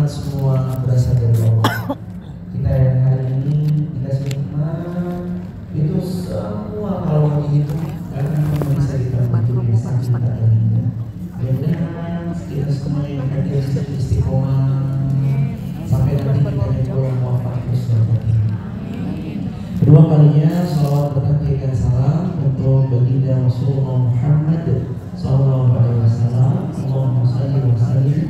nikmat semua berasal dari Allah. Kita yang hari ini dikasih nikmat itu semua kalau dihitung karena bisa ditambah saking tak adanya. Mudah-mudahan kita semua yang hadir istiqomah sampai nanti kita pulang wafat bersama. Kedua kalinya salawat berkah salam untuk baginda Rasulullah Muhammad sallallahu alaihi wasallam. Allahumma shalli wa sallim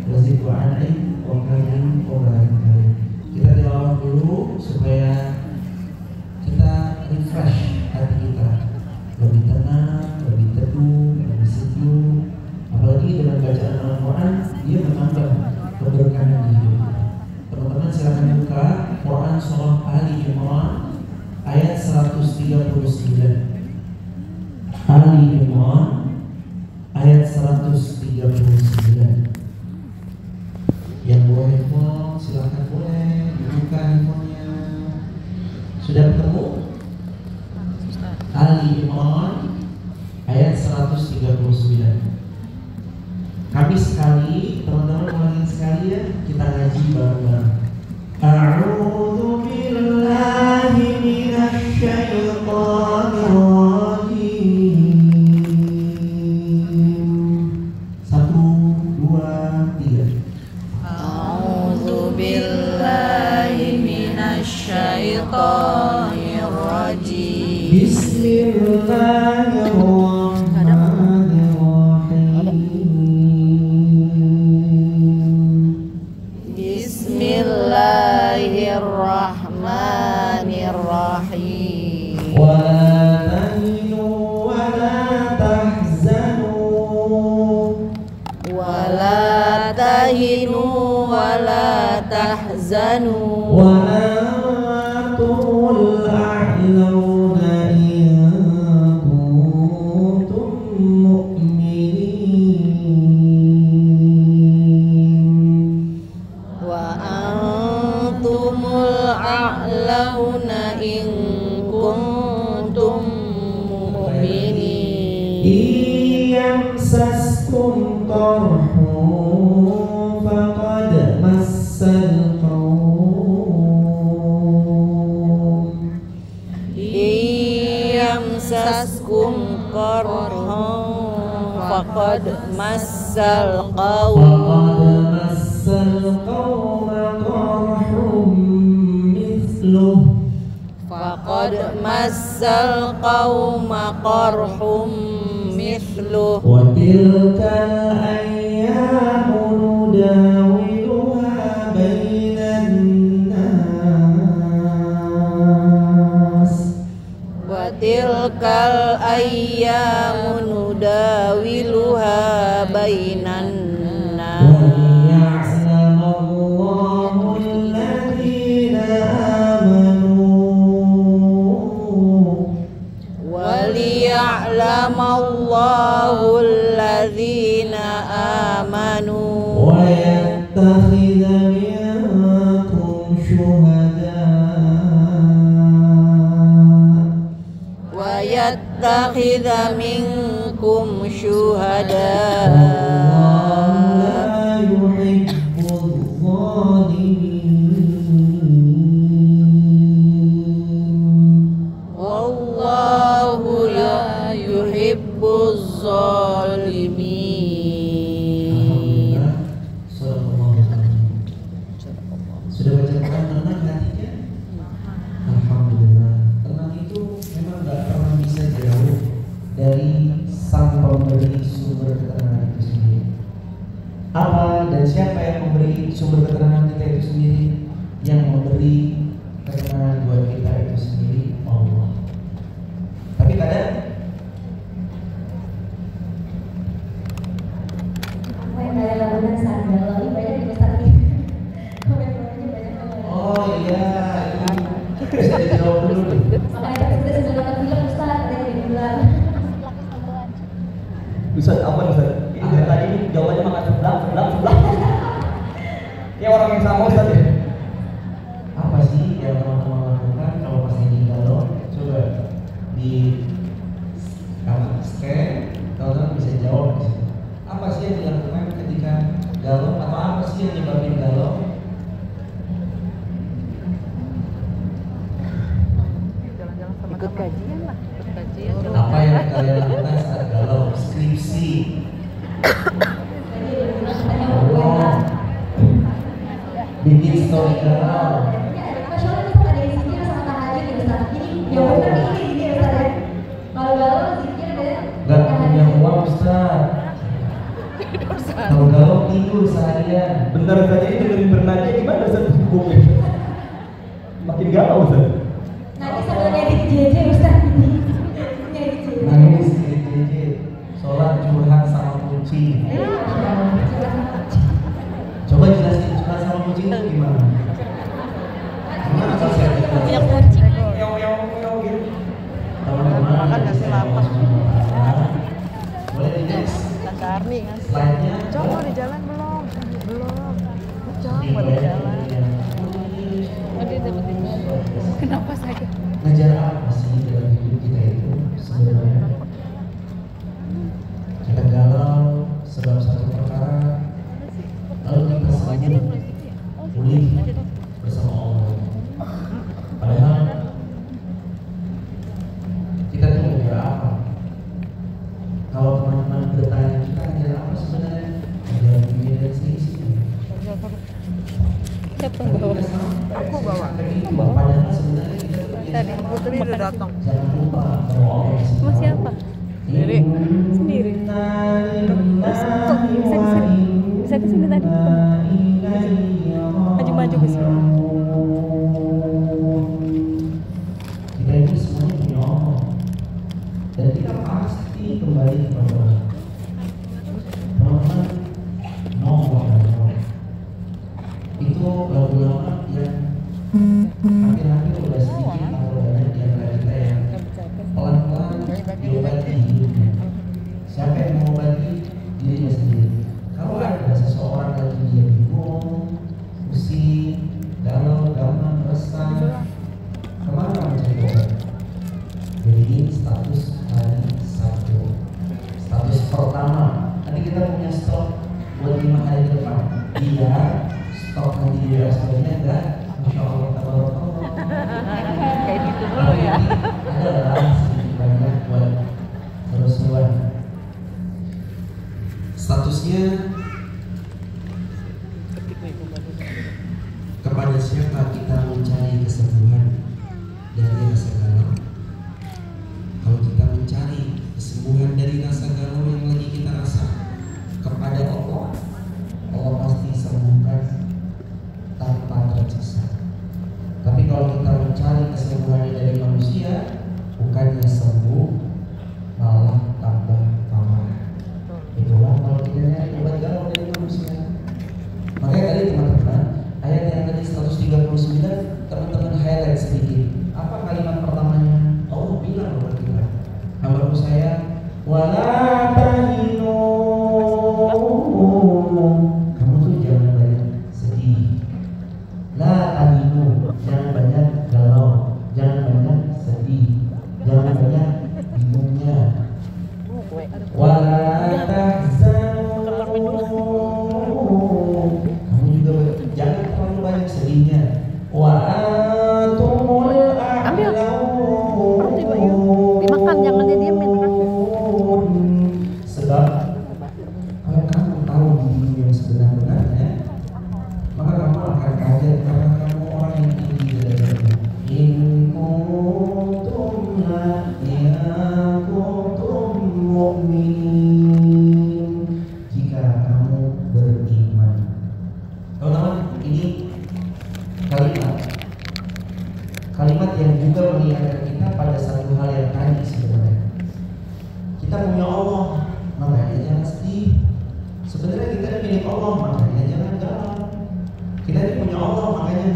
wa zid wa an'im wa karim wa barik alaihi. Kita tilawah dulu supaya kita refresh hati kita, lebih tenang, lebih teduh, lebih sejuk. Apalagi dengan bacaan Al-Quran, dia menambah keberkahan di hidup kita. Teman-teman silakan buka Quran surah Ali Imran ayat 139. Ali Imran ayat 139. Yang bawa handphone silakan boleh dibuka handphonenya. Sudah ketemu? Ali Imran ayat 139. Kami sekali, teman-teman ulangi sekali ya, kita ngaji bareng-bareng. A'udzu billahi minasy syaithanir rajim. 1, 2, 3. A'udzu billahi minasy syaithanir rajim. Bismillahirrahmanirrahim. Bismillahirrahmanirrahim. Wala tahinu wala tahzanu Wala antumul a'launa in kuntum mu'minin. wa antumul a'launa in kuntum mu'minin. Iyamsaskum qarhun faqad massal qaum. Iyamsaskum qarhun faqad massal qaum. Faqad massal qauma qarhum mithluh. Wa tilkal ayyamu nudawiluha bainan nas. Wa tilkal ayyamu nudawiluha bainan nas. Waliya'lamallahu alladhina amanu wa yattakhidha minkum shuhada. wa yattakhidha minkum syuhada. Wallahu la yuhibbuz zalimin. Sudah baca Quran tenang hatinya? Alhamdulillah. Tenang itu memang gak pernah bisa jauh dari sang pemberi sumber keterangan itu sendiri. Apa dan siapa yang memberi sumber keterangan kita itu sendiri? Yang memberi keterangan buat kita itu sendiri Allah. Tapi kadang apa yang saya lakukan saat galau ibadah di besar ini. oh iya, bisa dijawab dulu nih. Makanya kita sudah nonton film Ustaz, ada yang bilang. Ustaz, apa Ustaz? Ini dari tadi jawabannya makan sebelah. Ini orang yang sama Ustaz ya? Apa sih yang teman-teman lakukan kalau pas lagi galau? Coba di scan, teman-teman bisa jawab di situ. Apa sih yang dilakukan ketika galau atau apa sih yang nyebabin galau? story galau. Masya Allah itu ada yang zikir sama tahajud ya Ustaz. Jadi yang benar ini ya Ustaz ya. Kalau galau zikir dan Gak punya uang Ustaz. Kalau galau tidur seharian. Bentar saja itu dari bernada gimana Ustaz? Makin galau Ustaz. nanti sambil ngedit JJ Ustaz. Ngedit JJ. Nangis JJ. Sholat curhat sama kucing. Coba jelasin curhat sama kucing itu gimana? Gimana kalau saya Punya kucing. Meow gitu. Teman-teman Makan ngasih lapar. boleh di next Karni ngasih. slide-nya. Cok mau di jalan belum? Belum. Cok Ini mau di boleh jalan. yang Tadi dapetin. Kenapa sakit? ngejar apa sih dalam hidup kita itu sebenarnya? Kita galau sebab satu perkara, lalu kita sembuh pulih bersama Allah. Padahal kita tuh ngejar apa? Kalau teman-teman bertanya kita ngejar apa sebenarnya? Ngejar dunia dari sini. Siapa yang bawa? Aku bawa. Padahal sebenarnya kita tuh Tadi Putri udah datang. jangan lupa bahwa Allah yang Sama siapa? Sendiri. Sendiri. Bisa kesini tadi. Maju-maju ke sini. Kita ini semuanya punya Allah dan kita pasti kembali kepada Allah. Teman-teman, nomor itu lagu lama yang hampir-hampir udah sedikit atau banyak di antara kita yang pelan-pelan diobati hidupnya. Siapa yang mengobati dirinya sendiri? Kalau ada seseorang lagi dia bingung, pusing, galau, gaman, resah, kemana mencari obat? Jadi status hari Sabtu. Status pertama, nanti kita punya stok buat 5 hari ke depan. Iya, stok nanti di restorannya enggak. Masya Allah, tabarakallah. Kayak gitu dulu ya. Adalah sedikit banyak buat seru-seruan. Statusnya kepada siapa kita mencari kesembuhan dari rasa galau? Kalau kita mencari kesembuhan dari rasa galau yang lagi kita rasa kepada Allah, Allah pasti sembuhkan tanpa tersiksa. Tapi kalau kita mencari kesembuhan dari manusia, bukannya sembuh, malah tambah parah. Itulah kalau kita nyari obat galau dari manusia. Makanya tadi teman-teman, ayat yang tadi 139, teman-teman highlight sedikit. Apa kalimat pertamanya? Allah bilang kepada kita, hambaku saya, wala tahinu. Kamu tuh jangan banyak sedih. La tahinu, jangan banyak galau, jangan banyak sedih, jangan banyak bingungnya. Wala tahzanu. Kamu juga jangan terlalu banyak sedihnya. Wa antumul a'laun. Dimakan, jangan didiemin. Sebab kalau kamu tahu diri yang sebenar-benarnya, maka kamu akan kaget karena kamu orang yang tinggi derajatnya. In kuntum la kuntum mu'minin. Jika kamu beriman. Teman-teman, ini kalimat yang juga mengingatkan kita pada satu hal yang tadi sebenarnya. Kita punya Allah, makanya jangan sedih. Sebenarnya kita milik Allah, makanya jangan galau. Kita ini punya Allah, makanya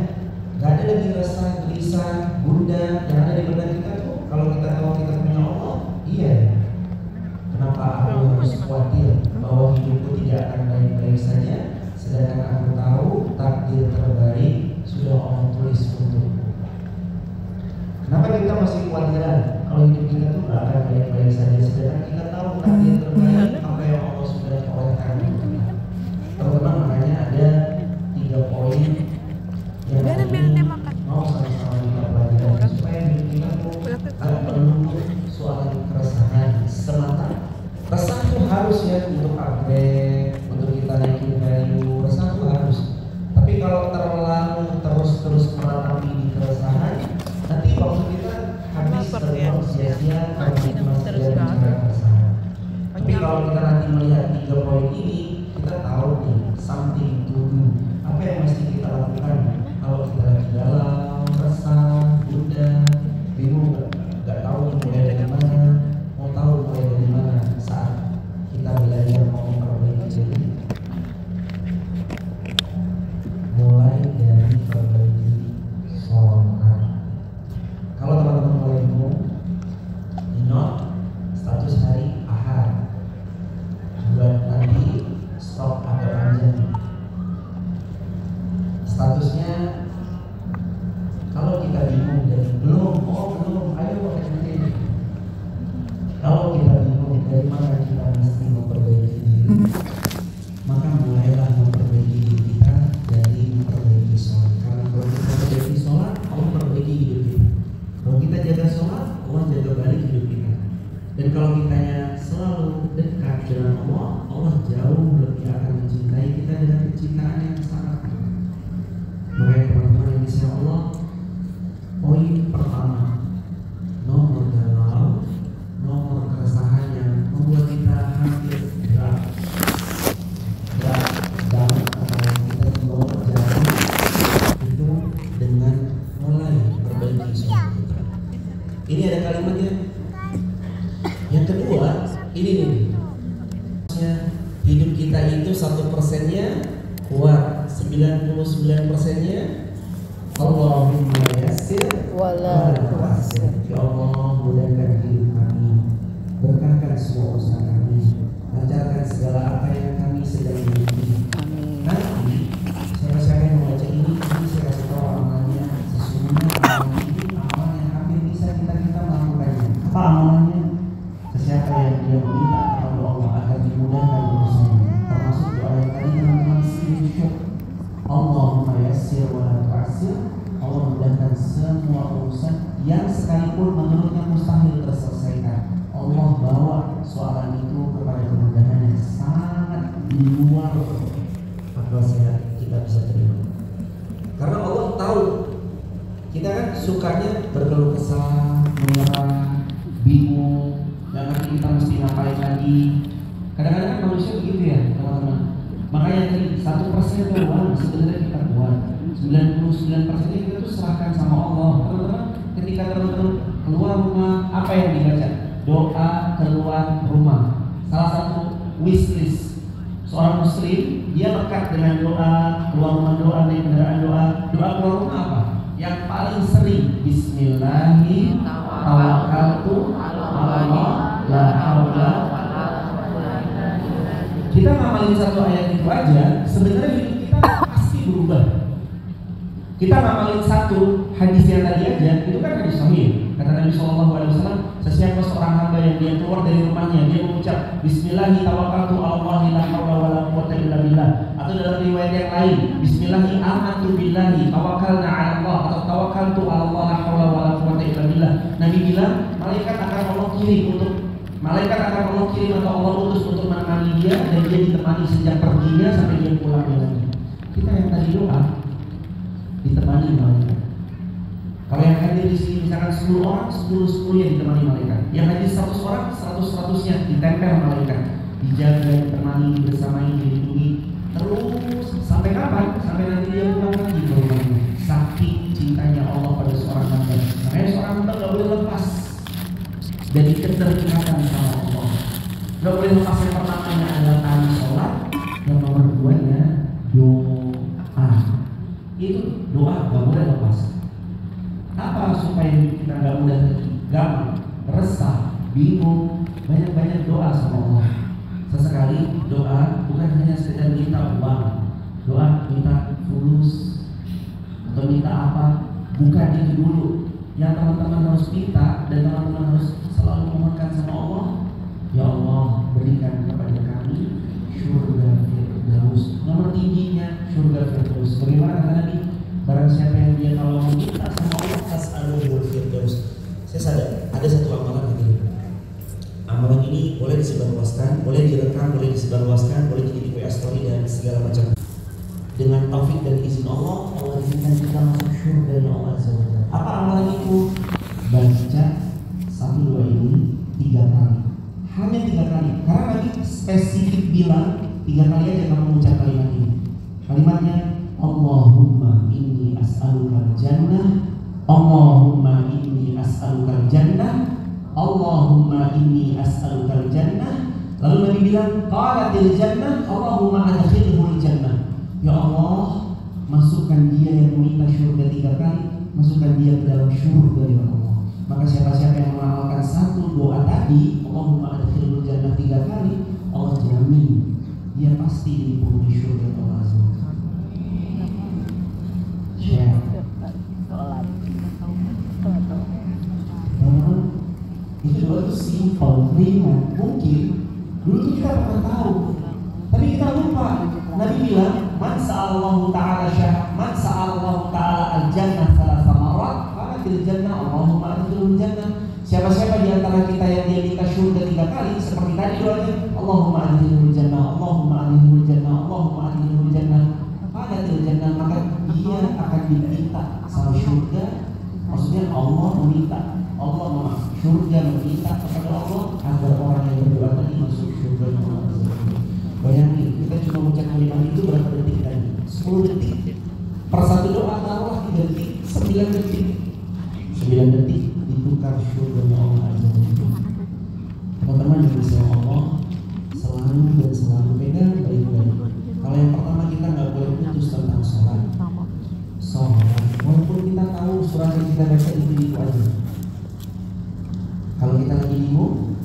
gak ada lagi resah, gelisah, gundah yang ada di benak kita tuh. Kalau kita tahu kita punya Allah, iya. Kenapa aku harus khawatir bahwa hidupku tidak akan baik-baik saja, sedangkan aku tahu takdir terbaik sudah Allah tulis untukku. Kenapa kita masih khawatiran kalau hidup kita tuh gak akan baik-baik saja, sedangkan kita tahu takdir terbaik apa yang Allah sudah torehkan untuk kita. Teman-teman, makanya ada 3 poin yang ini mau sama-sama kita pelajari supaya hidup kita tuh gak melulu soal keresahan semata. Resah tuh harus ya untuk upgrade, untuk kita naikin value, resah tuh harus. Tapi kalau terlalu ini kita tahu nih something to do. Apa yang mesti kita lakukan kalau kita lagi galau, resah, gundah, bingung, nggak tahu mulai dari mana, mau tahu mulai dari mana saat kita belajar mau memperbaiki diri. Mulai dari perbaiki sholat. Kalau teman-teman mulai bingung, note status hari Ahad, buat nanti stop agak panjang. Statusnya kalau kita bingung dan belum, ayo pakai. Kalau kita bingung dari mana kita mesti memperbaiki diri, maka mulailah memperbaiki diri kita dari memperbaiki sholat. Karena kalau kita memperbaiki sholat, Allah memperbaiki hidup kita. Kalau kita jaga sholat, Allah jaga balik hidup kita. Dan kalau kitanya selalu dekat dengan Allah, Allah jauh lebih akan mencintai kita dengan kecintaan yang sangat kuat. Makanya teman-teman yang disayang Allah, poin pertama, nomor galau, nomor keresahan yang membuat kita hampir berat dan atau kita dibawa berjalan itu dengan mulai perbaiki sholat kita. Ini ada kalimatnya. Yang kedua, ini nih, hidup kita itu 1%-nya kuat, 99%-nya Allahumma yassir wala tu'assir. Ya Allah, mudahkan hidup kami, berkahkan semua usaha kami, lancarkan segala apa yang kami sedang miliki. Nanti siapa-siapa yang membaca ini saya kasih tahu amalnya. Sesungguhnya amal ini amal yang hampir bisa kita melakukannya. Apa amalnya? Siapa yang dia meminta kepada Allah agar dimudahkan urusannya, termasuk doa yang tadi teman-teman screenshot. Allahumma yassir wa la tu'assir. Allah mudahkan semua urusan yang sekalipun menurutnya mustahil terselesaikan. Allah bawa soalan itu kepada kemudahan yang sangat di luar akal sehat kita bisa terima. Karena Allah tahu kita kan sukanya berkeluh kesah, menyerah, bingung, dan nanti kita mesti ngapain lagi. Kadang-kadang kan manusia begitu ya teman-teman. Makanya tadi 1% doang sebenarnya kita buat, 99% kita tuh serahkan sama Allah. Teman-teman, ketika teman-teman keluar rumah, apa yang dibaca? Doa keluar rumah. Salah satu wishlist seorang muslim, dia lekat dengan doa keluar rumah, doa naik kendaraan, doa keluar rumah apa? Yang paling sering Bismillahirrahmanirrahim, tawakkaltu 'alallah, la haula. Kita ngamalin satu ayat itu aja, sebenarnya hidup kita pasti berubah. Kita ngamalin satu hadis yang tadi aja, itu kan hadis sahih. Kata Nabi SAW, sesiapa seorang hamba yang dia keluar dari rumahnya, dia mengucap Bismillahi tawakkaltu 'alallahi la haula wala quwwata illa billah. Atau dalam riwayat yang lain, Bismillahi amantu billahi tawakkalna 'ala Allah, atau tawakkaltu 'ala Allah la haula wala quwwata illa billah. Nabi bilang, malaikat akan Allah kirim atau Allah utus untuk menemani dia, dan dia ditemani sejak perginya sampai dia pulangnya lagi. Kita yang tadi doa ditemani malaikat. Kalau yang hadir di sini misalkan 10 orang, 10 yang ditemani malaikat. Yang hadir 100 orang, 100-100-nya ditempel malaikat, dijaga, ditemani, bersamai, dilindungi. Terus sampai kapan? Sampai nanti dia pulang lagi ke rumahnya. Saking cintanya Allah pada seorang hamba. Makanya seorang hamba gak boleh lepas dari keterikatan sama Allah. Gak boleh lepas. Yang pertamanya adalah tali sholat, yang nomor 2-nya doa. Itu doa gak boleh lepas. Apa supaya kita gak mudah gampang, resah, bingung? Banyak-banyak doa sama Allah. Sesekali doa bukan hanya sekedar minta uang, doa minta fulus atau minta apa, bukan itu dulu. Yang teman-teman harus minta dan teman-teman harus selalu memohonkan sama Allah, ya Allah berikan kepada kami surga Firdaus. Nomor tingginya surga Firdaus. Bagaimana kata Nabi? Barang siapa yang dia kalau meminta sama Allah as'alul Firdaus. Saya sadar ada satu amalan ini. Amalan ini boleh disebarluaskan, boleh direkam, boleh disebarluaskan, boleh jadi di WA story dan segala macam. Dengan taufik dan izin Allah, Allah izinkan kita masuk surga Allah Azza wa Jalla. Apa amalan itu? Baca 1, 2 ini 3 kali. Hanya 3 kali. Karena Nabi spesifik bilang 3 kali aja kamu ucap kalimat ini. Kalimatnya Allahumma inni as'alukal jannah, Allahumma inni as'alukal jannah, Allahumma inni as'alukal jannah. Lalu Nabi bilang, qalatil jannah, Allahumma adkhilhul jannah. Ya Allah, masukkan dia yang meminta syurga 3 kali, masukkan dia ke dalam syurga ya Allah. Maka siapa-siapa yang mengamalkan satu doa tadi, Allahumma adkhilhul jannah 3 kali, Allah jamin dia pasti dipenuhi syurga Allah Azza wa Jalla. Itu doa itu simpel, ringan. Mungkin dulu kita pernah tahu, tapi kita lupa. Nabi bilang, man sa'allahu ta'ala al-jannah salasa marrat, fil jannah Allahumma adkhilhul jannah. Siapa-siapa di antara kita yang dia minta syurga 3 kali seperti tadi doanya, Allahumma adkhilhul jannah, Allahumma adkhilhul jannah, Allahumma adkhilhul jannah, fil jannah, maka dia akan diminta sama syurga. Maksudnya Allah meminta, syurga meminta kepada Allah agar orang yang berdoa tadi masuk syurga Allah. Bayangin, kita cuma mengucap kalimat itu berapa detik tadi? 10 detik. Per satu doa taruhlah 3 detik, 9 detik. 9 detik ditukar syurga Allah Azza wa Jalla. Teman-teman yang disayang Allah, selalu dan selalu pegang baik-baik. Kalau yang pertama kita nggak boleh putus tentang sholat. Walaupun kita tahu surat yang kita baca itu aja. Kalau kita lagi bingung,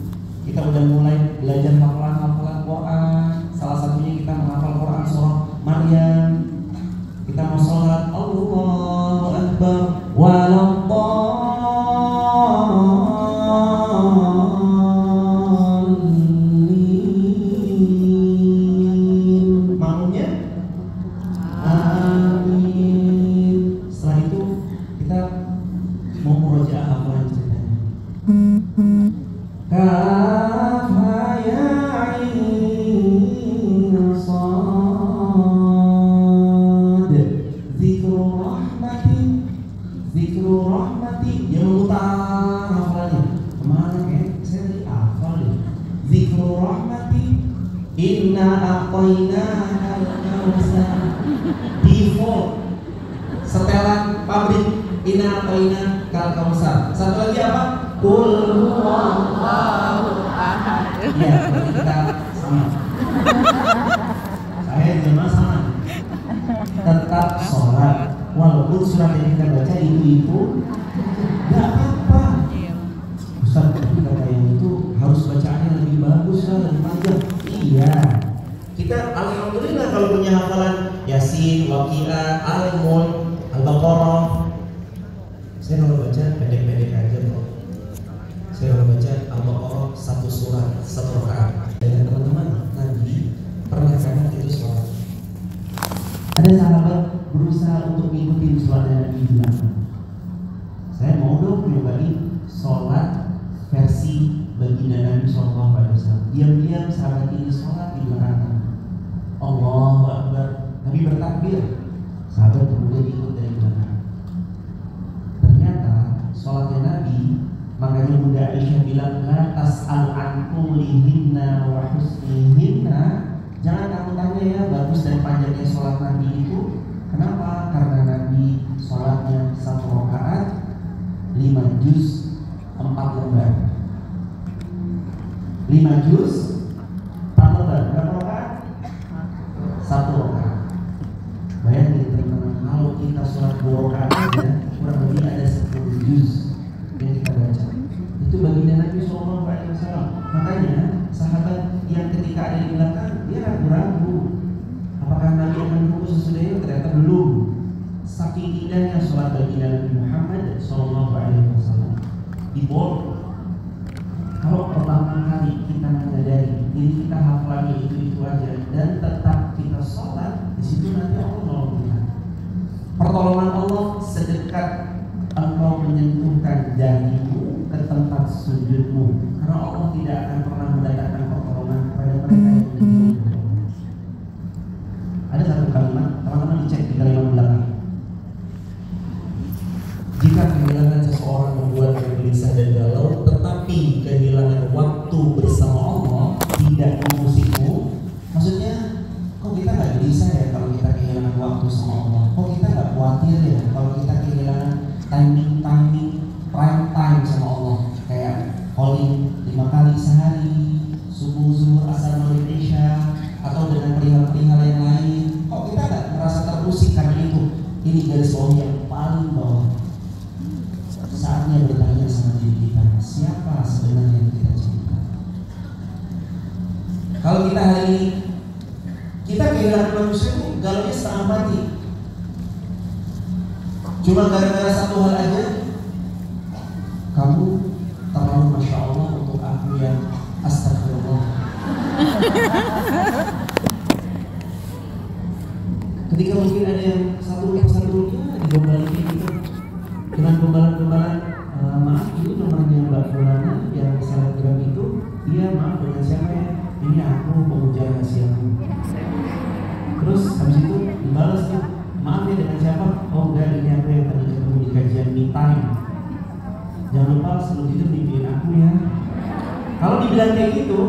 kita udah mulai belajar hafalan Quran. Salah satunya kita menghafal Quran surah Maryam. Kita mau sholat, Allahu Akbar, waladdallin. Makmumnya amin. Setelah itu kita mau murojaah hafalan ceritanya. Kafha ya ain sad, zikru rahmati, yang mutar hafalannya. Kemana saya tadi hafal deh. Zikru rahmati, inna a'tainaka al-kautsar. Default setelan pabrik, inna a'tainaka al-kautsar. Satu lagi apa? Qul huwallahu ahad. Iya, kita sama. Saya jemaah sama. Tetap sholat, walaupun surat yang kita baca itu nggak apa-apa. Ustaz, tapi kata yang itu harus bacaannya lebih bagus lah, lebih panjang. Iya. Kita alhamdulillah kalau punya hafalan Yasin, Waqiah, Al-Mulk, Al-Baqarah. Saya kalau baca pendek-pendek aja kok. Saya kalau baca Al-Baqarah 1 surat, 1 rakaat. Dan teman-teman, Nabi pernah kadang itu sholat. Ada sahabat berusaha untuk mengikuti sholat Nabi di belakang. Saya mau dong nyobain sholat versi baginda Nabi SAW. Diam-diam sahabat ini sholat di belakang. Allahu Akbar. Nabi bertakbir. Sahabat kemudian ikut dari belakang. Ternyata sholatnya Nabi, makanya Bunda Aisyah bilang, la tas'al an qulihinna wa husnihinna. Jangan kamu tanya ya bagus dan panjangnya sholat Nabi itu. Kenapa? Karena Nabi sholatnya 1 rakaat 5 juz 4 lembar. 5 juz 4 lembar. Berapa rakaat? 1 rakaat. Bayangin teman-teman, kalau kita sholat 2 rakaat aja kurang lebih ada 10 juz yang kita baca. Itu baginda Nabi SAW. Makanya sahabat yang ketika ada di belakang dia ragu-ragu apakah Nabi akan rukuk sesudahnya, ternyata belum. Saking indahnya sholat baginda Nabi Muhammad SAW. Di bawah. Kalau pertama kali kita menyadari diri kita hafalannya itu aja dan tetap kita sholat, di situ nanti Allah nolong kita. Pertolongan Allah sedekat engkau menyentuhkan dahimu ke tempat sujudmu, karena Allah tidak akan pernah mendatangkan pertolongan kepada mereka yang menyentuhmu. Ada satu kalimat, teman-teman dicek di kalimat belakang. Jika kehilangan seseorang membuat gelisah dan galau, tetapi kehilangan waktu bersama Allah tidak memusikmu, maksudnya waktu sama Allah. Kok kita nggak khawatir ya kalau kita kehilangan timing prime time sama Allah, kayak calling 5 kali sehari, subuh, zuhur, asar, maghrib, isya, atau dengan perihal-perihal yang lain. Kok kita nggak merasa terusik karena itu? Ini garis bawah yang paling bawah. Saatnya bertanya sama diri kita, siapa sebenarnya yang kita cinta? Kalau kita hari ini kita kehilangan manusia itu galaunya setengah mati. Cuma gara-gara satu hal aja, kamu terlalu masya Allah untuk aku yang astagfirullah. Ketika mungkin ada yang satu ya digombalin gitu dengan gombalan-gombalan, maaf ini nomornya Mbak Fulana yang selebgram itu, iya maaf dengan siapa ya? Ini aku pemuja rahasiamu. Terus habis itu dibalas tuh, maaf ya dengan siapa? Oh enggak, ini aku yang tadi ketemu di kajian me time. Jangan lupa sebelum tidur mimpiin aku ya. Kalau dibilang kayak gitu,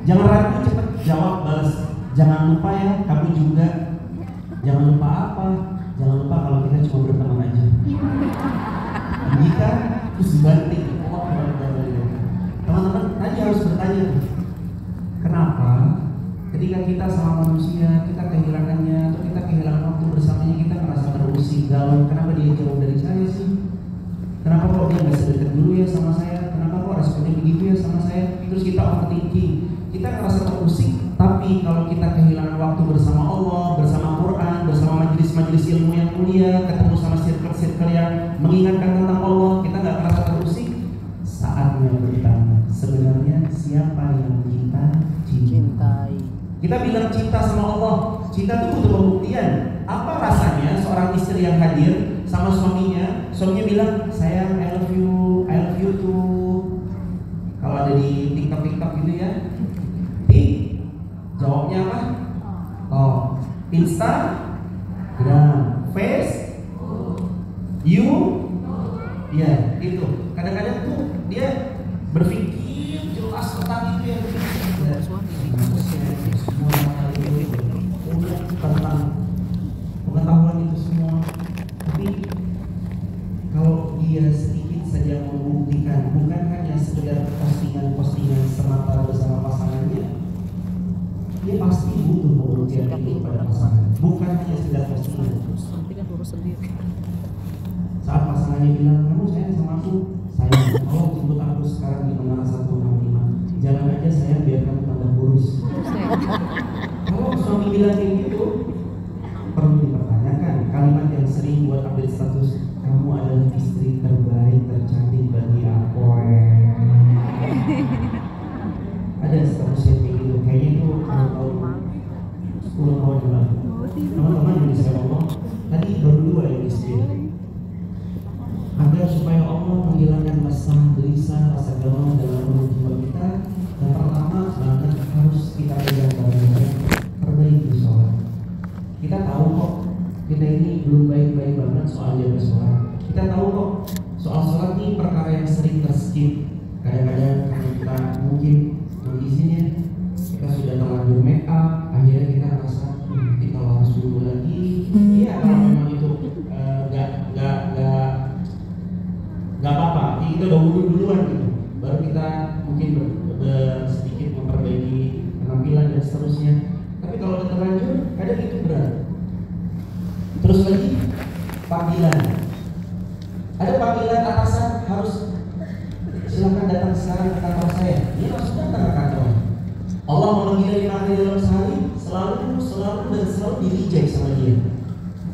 jangan ragu, cepet jawab, balas. Jangan lupa ya, kamu juga. Jangan lupa apa? Jangan lupa kalau kita cuma berteman aja. Jika terus dibanting, teman-teman tadi harus bertanya tuh, kenapa ketika kita sama manusia, kita kehilangannya atau kita kehilangan waktu bersamanya, kita merasa terusik, galau. Kenapa dia jauh dari saya sih? Kenapa kok dia nggak sedekat dulu ya sama saya? Kenapa kok responnya begitu ya sama saya? Terus kita overthinking, kita merasa terusik. Tapi kalau kita kehilangan waktu bersama Allah, bersama Quran, bersama majelis-majelis ilmu yang mulia, ketemu sama circle-circle yang mengingatkan tentang Allah, kita nggak merasa terusik. Saatnya bertanya, sebenarnya siapa yang kita cintai? Kita bilang cinta sama Allah, cinta itu butuh pembuktian. Apa rasanya seorang istri yang hadir sama suaminya bilang, sayang, I love you too. Kalau ada di TikTok gitu ya, jawabnya apa? Oh, Instagram, Face, you, ya itu. Kadang-kadang tuh dia berpikir jelas tentang itu ya. Tentang pengetahuan itu semua. Tapi kalau dia sedikit saja membuktikan, bukan hanya sekedar postingan semata bersama pasangannya, dia pasti butuh pembuktian itu pada pasangan, bukan hanya sekedar postingan. Saat pasangannya bilang, kamu sayang sama aku, sayang, oh jemput aku sekarang di Menara 165, jalan aja sayang biar kamu tambah kurus. Kalau suami bilang kayak gitu, perlu dipertanyakan kalimat yang sering buat update status, kamu adalah istri terbaik, tercantik bagi aku. Ada status yang kayak gitu, kayaknya itu tahun 10 tahun yang lalu. Teman-teman yang bisa ngomong, tadi baru 2 yang istri. Agar supaya Allah menghilangkan resah, gelisah, rasa galau dalam rumah jiwa kita, yang pertama banget harus kita pegang baik-baik, perbaiki sholat. Kita tahu kok kita ini belum baik-baik banget soal jaga sholat. Kita tahu kok soal sholat ini perkara yang sering terskip. Kadang-kadang kita mungkin kondisinya kita sudah terlanjur make up, akhirnya kita merasa kita harus dulu lagi. Iya, kalau memang itu nggak apa-apa, kita udah wudhu duluan gitu, baru kita mungkin sedikit memperbaiki penampilan dan seterusnya. Tapi kalau udah terlanjur, kadang itu berat. Terus lagi panggilan, ada panggilan atasan harus silakan datang sekarang ke kantor saya. Dia langsung datang ke kantor. Allah memanggil 5 kali dalam sehari, selalu di reject sama dia.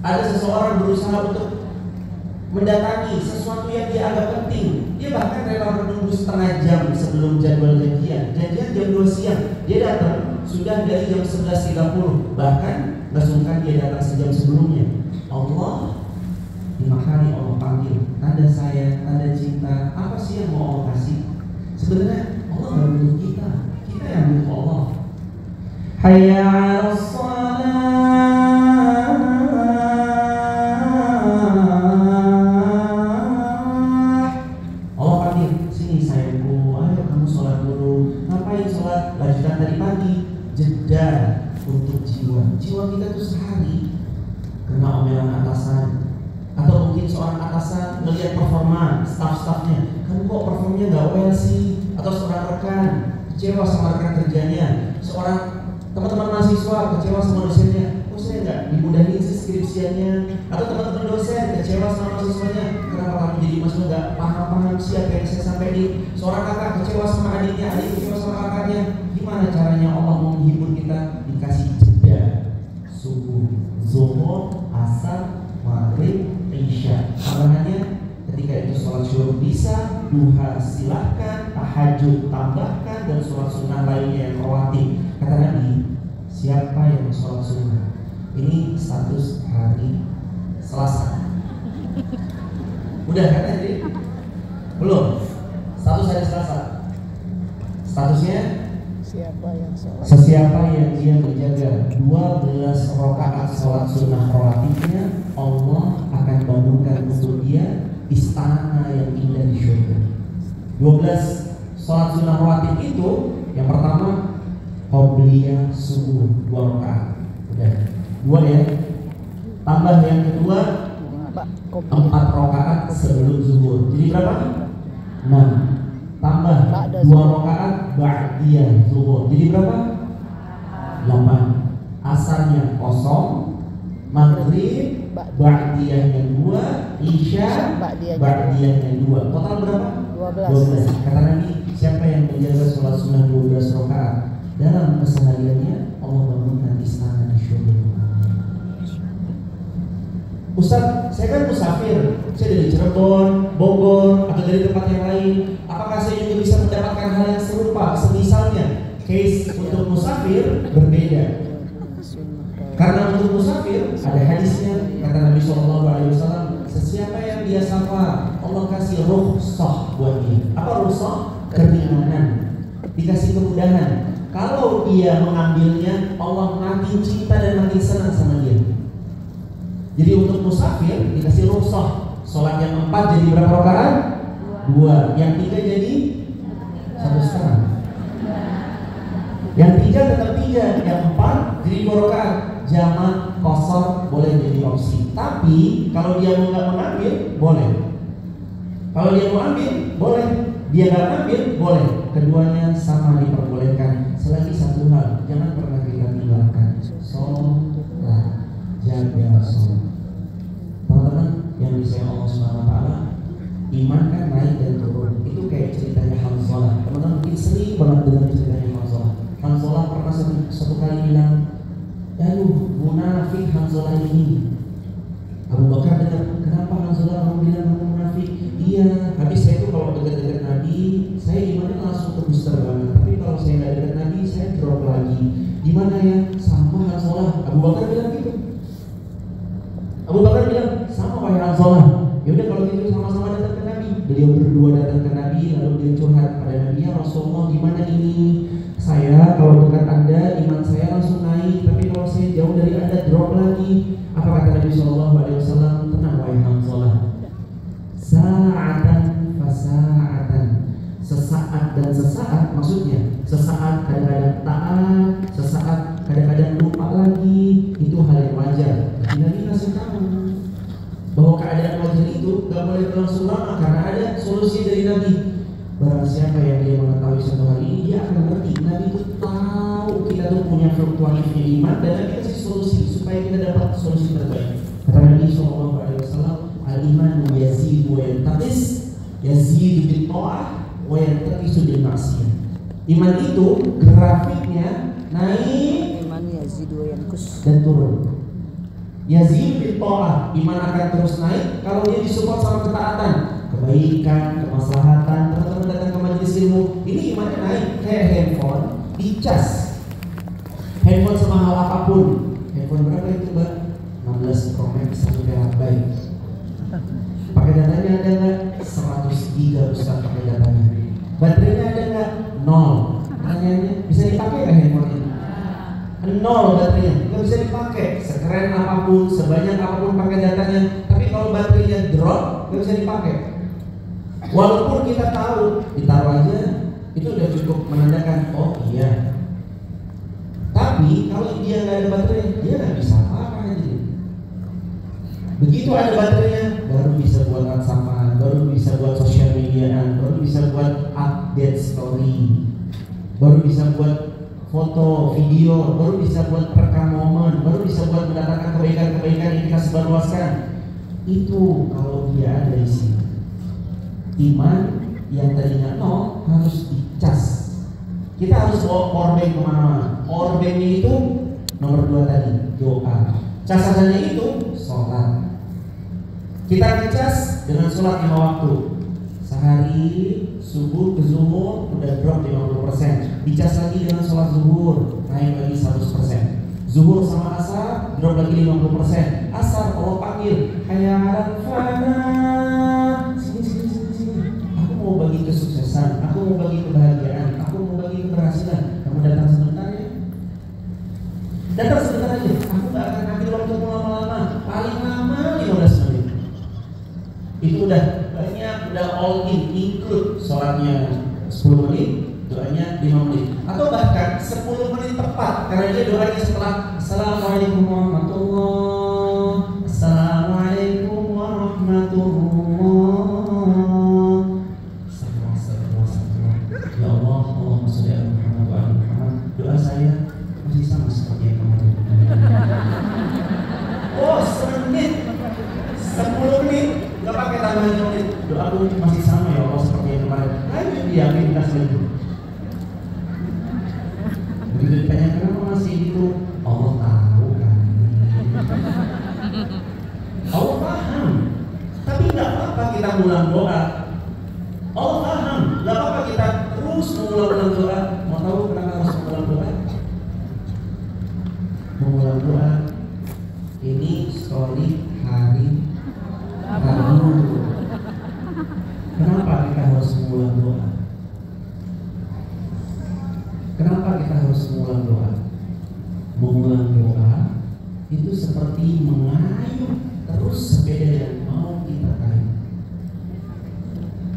Ada seseorang berusaha untuk mendatangi sesuatu yang dia anggap penting, dia bahkan rela menunggu setengah jam sebelum jadwal janjian jam 2 siang, dia datang sudah dari jam 11.30, bahkan nggak sungkan dia datang sejam sebelumnya. Allah 5 kali Allah panggil, tanda sayang, tanda cinta. Apa sih yang mau Allah kasih? Sebenarnya Allah nggak butuh kita yang butuh Allah. Hayya 'alas shalah. Lanjutkan tadi pagi, jeda untuk jiwa kita tuh sehari. Karena atasan melihat performa staff-staffnya, kamu kok performnya nggak well sih? Atau seorang rekan kecewa sama rekan kerjanya, seorang teman-teman mahasiswa kecewa sama dosennya, kok saya nggak dimudahin sih skripsiannya? Atau teman-teman dosen kecewa sama mahasiswanya, kenapa kamu jadi mahasiswa nggak paham-paham sih apa yang saya sampaikan? Seorang kakak kecewa sama adiknya, adik kecewa sama kakaknya. Gimana caranya Allah menghibur kita? Dikasih jeda subuh, zuhur, asar, maghrib, isya. Tambahannya ketika itu sholat syuruh bisa, duha silahkan, tahajud tambahkan, dan sholat sunnah lainnya yang rawatib. Kata Nabi, siapa yang sholat sunnah? Ini status hari Selasa. Udah kan tadi? Belum? Status hari Selasa. Statusnya sesiapa yang dia menjaga 12 rakaat sholat sunnah rawatibnya, Allah akan bangunkan untuk dia istana yang indah di surga. 12 sholat sunnah rawatib itu, yang pertama qobliyah subuh 2 rakaat. Udah 2 ya. Tambah yang kedua 4 rakaat sebelum zuhur. Jadi berapa? 6. Tambah 2 rakaat ba'diyah zuhur. Jadi berapa? 8. Asarnya kosong, maghrib ba'diyahnya 2, isya ba'diyahnya 2. Total berapa? 12. Kata Nabi, siapa yang menjaga sholat sunnah 12 rakaat dalam kesehariannya, Allah bangunkan istana di surga. Ustaz, saya kan musafir, saya dari Cirebon, Bogor, atau dari tempat yang lain. Apakah saya juga bisa mendapatkan hal yang serupa? Semisalnya, case untuk musafir berbeda. Karena untuk musafir ada hadisnya, kata Nabi SAW, sesiapa yang dia safar, Allah kasih rukhsah buat dia. Apa rukhsah? Keringanan, dikasih kemudahan. Kalau dia mengambilnya, Allah makin cinta dan makin senang sama dia. Jadi untuk musafir dikasih rukhsah, sholat yang 4 jadi berapa rakaat? 2. Yang 3 jadi 1,5. Yang 3 tetap 3, yang 4 jadi 2 rakaat. Jamak qashar boleh jadi opsi. Tapi kalau dia nggak mengambil, boleh. Kalau dia mau ambil, boleh. Dia nggak ambil, boleh. Keduanya sama diperbolehkan. Selagi satu hal, jangan pernah kita tinggalkan, sholat. Jaga sholat. Teman-teman yang disayang Allah SWT, iman kan naik dan turun. Itu kayak ceritanya Hanzalah. Teman-teman mungkin sering banget dengar ceritanya Hanzalah. Hanzalah pernah satu kali bilang, aduh munafik Hanzalah ini. Abu Bakar dengar, kenapa Hanzalah kamu bilang kamu munafik? Iya, habis saya itu kalau dekat-dekat Nabi, saya imannya langsung ke booster banget. Tapi kalau saya nggak dekat Nabi, saya drop lagi. Gimana ya? Sama Hanzalah. Abu Bakar bilang gitu. Abu Bakar bilang, sama wahai Hanzalah. Yaudah kalau gitu sama-sama datang ke Nabi. Beliau berdua datang ke Nabi, lalu dia curhat pada Nabi, ya Rasulullah, gimana ini? Saya kalau dekat Anda, iman saya langsung naik, tapi kalau saya jauh dari Anda, drop lagi. Apa kata Nabi SAW? Tenang wahai Hanzalah, sa'atan fasa'atan, sesaat dan sesaat, maksudnya sesaat kadang-kadang taat, sesaat kadang-kadang lupa lagi, itu hal yang wajar. Tapi Nabi kasih tahu bahwa keadaan wajar itu gak boleh berlangsung lama, karena ada solusi dari Nabi. Barang siapa yang dia mengetahui satu hal ini, dia akan ngerti. Nabi itu tahu kita tuh punya fluktuatifnya iman, dan Nabi kasih solusi supaya kita dapat solusi terbaik. Kata Nabi SAW, al-iman yazidu wa yantaqis, yazidu bil ta'ah wa yantaqisu bil ma'siyah. Iman itu grafiknya naik dan turun. Yazid bil ta'ah, iman akan terus naik kalau dia disupport sama ketaatan, kebaikan, kemaslahatan. Teman-teman datang ke majelis ilmu, ini imannya naik. Kayak handphone dicas, handphone sama hal apapun. Handphone berapa itu Mbak? 16 Pro Max 1 TB. Pakai datanya ada nggak? 100 GB Ustaz pakai datanya. Baterainya ada nggak? 0. Pertanyaannya, bisa dipakai nggak handphone ini? 0 baterainya, nggak bisa dipakai. Sekeren apapun, sebanyak apapun pakai datanya, tapi kalau baterainya drop, nggak bisa dipakai. Walaupun kita tahu, ditaruh aja, itu udah cukup menandakan, oh iya. Tapi kalau dia nggak ada baterai, dia nggak bisa apa-apa aja. Begitu ada baterainya baru bisa buat WhatsApp-an, baru bisa buat sosial mediaan, baru bisa buat update story, baru bisa buat foto, video, baru bisa buat rekam momen, baru bisa buat mendatangkan kebaikan-kebaikan yang kita sebarluaskan. Itu kalau dia ada di sini. Iman yang tadinya nol harus dicas. Kita harus bawa powerbank kemana-mana. Powerbanknya itu nomor 2 tadi, doa. Casasannya itu sholat. Kita ngecas dengan sholat 5 waktu. Sehari subuh ke zuhur udah drop 50%. Dicas lagi dengan sholat zuhur, naik lagi 100%. Zuhur sama asar drop lagi 50%. Asar Allah panggil, hayya 'alal falah. Sini. Aku mau bagi kesuksesan, aku mau bagi kebahagiaan, aku mau bagi keberhasilan. Kamu datang sebentar ya. Datang sebentar aja. Aku gak akan ambil waktu lama-lama. Paling lama 15 menit. Itu udah banyak, udah all in, include sholatnya 10 menit, doanya 5 menit, atau bahkan 10 menit tepat, karena dia doanya setelah Assalamualaikum warahmatullah, Assalamualaikum warahmatullah, Astagfirullah. Ya Allah, Allahumma sholli ala Muhammad wa ali Muhammad. Doa saya masih sama seperti yang kemarin. Oh, 10 menit, 10 menit, gak pakai tambahan menit. Doa lu masih sama ya Allah seperti yang kemarin. Ayo diamin kita selingkuh. Begitu ditanya kenapa masih gitu, Allah tahu kan. Allah paham. Tapi gak apa-apa kita ngulang doa. Allah paham. Gak apa-apa kita terus mengulang doa. Mau tahu kenapa harus mengulang doa? Mengulang doa ini story hari Rabu. Kenapa kita harus mengulang doa? Kenapa kita harus mengulang doa? Mengulang doa itu seperti mengayuh terus sepeda yang mau kita kayu.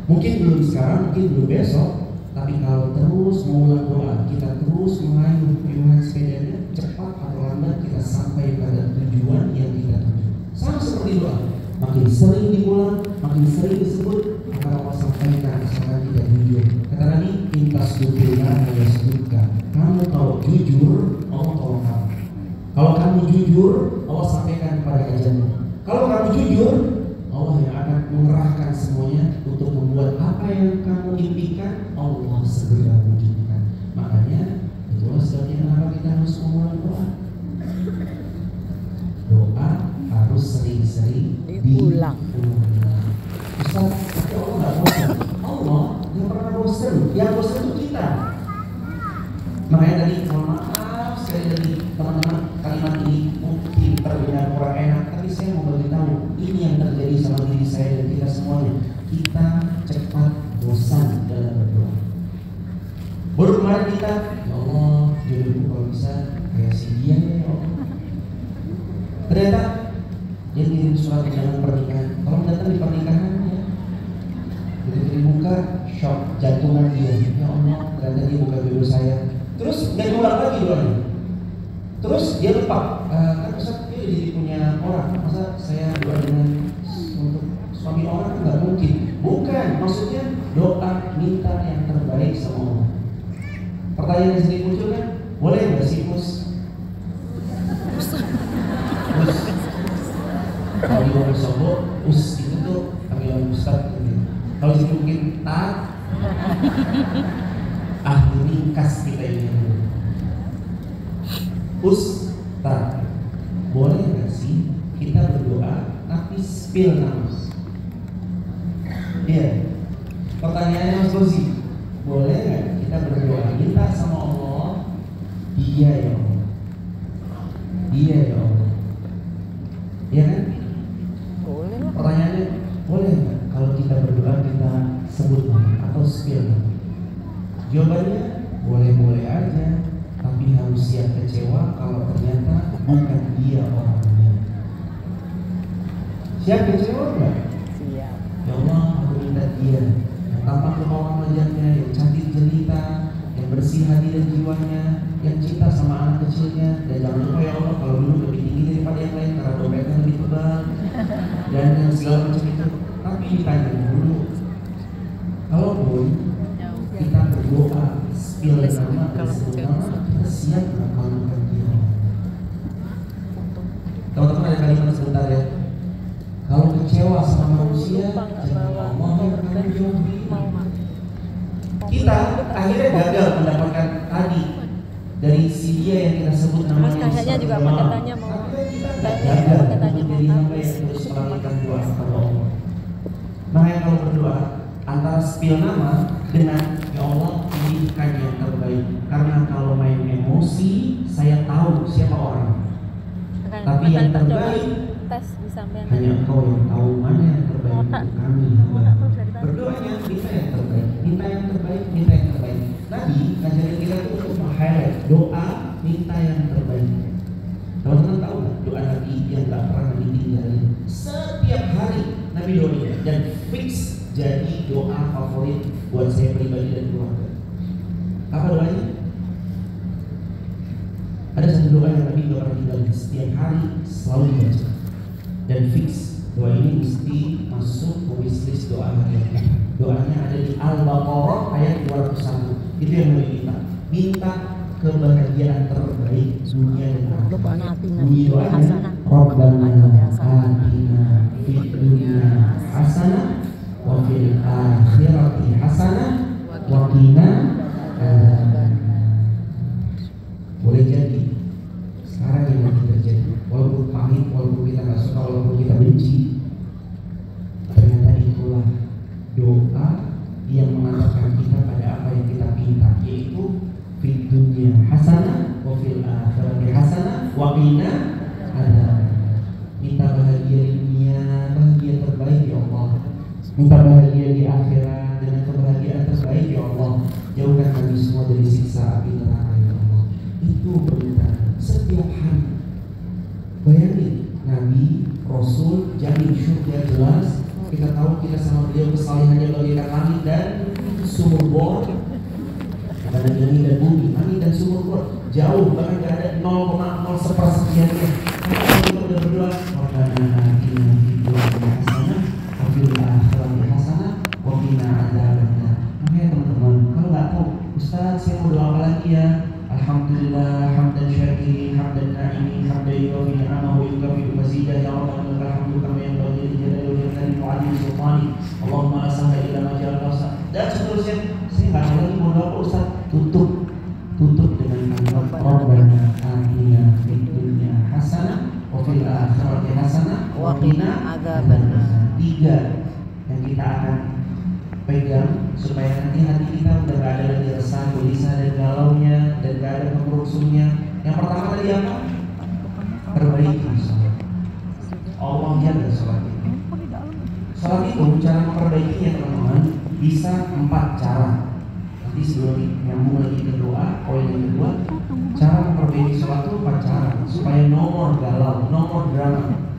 Mungkin belum sekarang, mungkin belum besok, tapi kalau terus mengulang doa, kita terus mengayuh pilihan sepedanya, cepat atau lambat kita sampai pada tujuan yang kita tuju. Sama seperti doa, makin sering diulang, makin sering disebut, maka Allah sampaikan asalkan kita jujur. Kata Nabi, intas dukillah yasdukka. Kamu kalau jujur, Allah tolong kamu. Kalau kamu jujur, Allah sampaikan kepada ajalmu. Kalau kamu jujur, Allah yang akan mengerahkan semuanya untuk membuat apa yang kamu impikan, Allah segera wujudkan. Makanya itulah sebabnya kenapa kita harus mengulang doa. Doa harus sering-sering diulang. Ustaz, tapi Allah nggak bosan. Allah nggak pernah bosan. Yang bosan itu kita. Makanya tadi mohon maaf sekali lagi teman-teman, kalimat ini mungkin terdengar kurang enak, tapi saya mau beritahu ini yang terjadi sama diri saya dan kita semuanya. Kita cepat bosan dalam berdoa. Baru kemarin kita, ya Allah, jodohku kalau bisa kayak si dia ya Allah. Ternyata dia kirim surat undangan pernikahan. Kalau datang di pernikahan ya, begitu dibuka, shock, jantungan dia. Ya Allah, ternyata dia bukan jodoh saya. Terus dia ulang lagi doanya. Terus dia lupa, kan Ustaz dia jadi punya orang. Masa saya doa dengan untuk suami orang nggak mungkin. Bukan, maksudnya doa minta yang terbaik sama Allah. Pertanyaan yang sering muncul kan, boleh nggak sih Us? Kalau di orang Solo, Us itu tuh panggilan Ustaz gitu. Kalau di mungkin tak, ringkas kita ini dulu. Ustaz, boleh nggak sih kita berdoa tapi spill nama? Iya. Pertanyaannya Mas Rozi, boleh nggak kita berdoa minta sama Allah? Iya ya Allah. Iya ya Allah. Iya kan? Boleh lah. Pertanyaannya, boleh nggak kalau kita berdoa kita sebut nama atau spill nama? Jawabannya boleh-boleh aja, tapi harus siap kecewa kalau ternyata bukan dia orangnya. Siap kecewa nggak? Siap. Ya Allah, aku minta dia yang tampak kemauan wajahnya, yang cantik jelita, yang bersih hati dan jiwanya, yang cinta sama anak kecilnya. Dan jangan lupa ya Allah, kalau dulu lebih tinggi daripada yang lain karena dompetnya lebih tebal. dan segala macam itu. Tapi ditanya dulu, kalaupun kita berdoa spill nama dan sebut nama, kita siap nggak melakukan dia? Teman-teman ada kalimat sebentar ya. Kalau kecewa sama manusia, jangan Allah yang akan jauhi. Kita akhirnya gagal mendapatkan tadi dari si dia yang kita sebut namanya. Kayaknya juga pakai tanya mau. Gagal untuk jadi hamba yang terus melakukan doa kepada Allah. Makanya kalau berdoa antara spill nama dengan ya Allah pilihkan yang terbaik. Karena kalau main emosi, saya tahu siapa orang. Tapi yang terbaik hanya Engkau yang tahu mana yang terbaik untuk kami hamba. Berdoanya minta yang terbaik, minta yang terbaik, minta yang terbaik. Nabi ngajarin kita itu untuk meng-highlight doa minta yang terbaik. Teman-teman tahu nggak doa Nabi yang nggak pernah ditinggalin? Setiap hari Nabi doanya dan fix jadi doa favorit buat saya pribadi dan keluarga. Apa doanya? Ada satu doa yang Nabi nggak pernah tinggalin, setiap hari selalu dibaca dan fix doa ini mesti masuk ke wishlist doa harian kita. Doanya ada di Al-Baqarah ayat 201. Itu yang Nabi minta kebahagiaan terbaik dunia dan akhirat. Bunyi doanya Rabbana atina fid dunya hasanah wa fil akhirati hasanah wa qina adzabannar. Boleh jadi sekarang yang lagi terjadi, walaupun pahit, walaupun kita nggak suka, walaupun kita benci, ternyata itulah doa yang mengantarkan kita pada apa yang kita minta, yaitu fid dunya hasanah wa fil akhirati hasanah wa qina adzabannar. Minta bahagia di dunia, bahagia terbaik ya Allah. Minta bahagia di akhirat dengan kebahagiaan terbaik ya Allah. Jauhkan kami semua dari siksa api neraka ya Allah. Itu permintaan setiap hari. Bayangin Nabi, Rasul, jamin surga jelas. Kita tahu kita sama beliau kesalehannya bagaikan langit dan sumur bor. Ada langit dan bumi, langit dan sumur bor jauh, bahkan tidak ada 0,0 sepersekiannya. Kita udah berdoa, Rabbana atina fid dunya hasanah wa fil akhirati hasanah wa qina adzabannar. Makanya teman-teman, kalau nggak tahu, Ustaz saya mau doa apa lagi ya? Alhamdulillah hamdan syakirin hamdan na'imin hamdan yuwafi ni'amahu wa yukafi mazidah ya Rabbana lakal hamdu kama yanbaghi li jalali wajhika wa 'azimi sultanik. Allahumma la sahla illa ma ja'altahu sahlan. Dan seterusnya. Saya nggak tahu lagi mau doa apa Ustaz. Tutup dengan kalimat Rabbana atina fid dunya hasanah wa fil akhirati hasanah wa qina adzabannar. 3 yang kita akan pegang supaya nanti hati kita udah gak ada lagi resah, gelisah dan galaunya dan gak ada kemerusuhnya. Yang pertama tadi apa? Perbaiki sholat. Allah jaga sholat itu. Sholat itu cara memperbaikinya teman-teman bisa 4 cara. Nanti sebelum nyambung lagi ke doa, poin yang kedua, cara memperbaiki sholat itu 4 cara supaya nomor galau, nomor drama.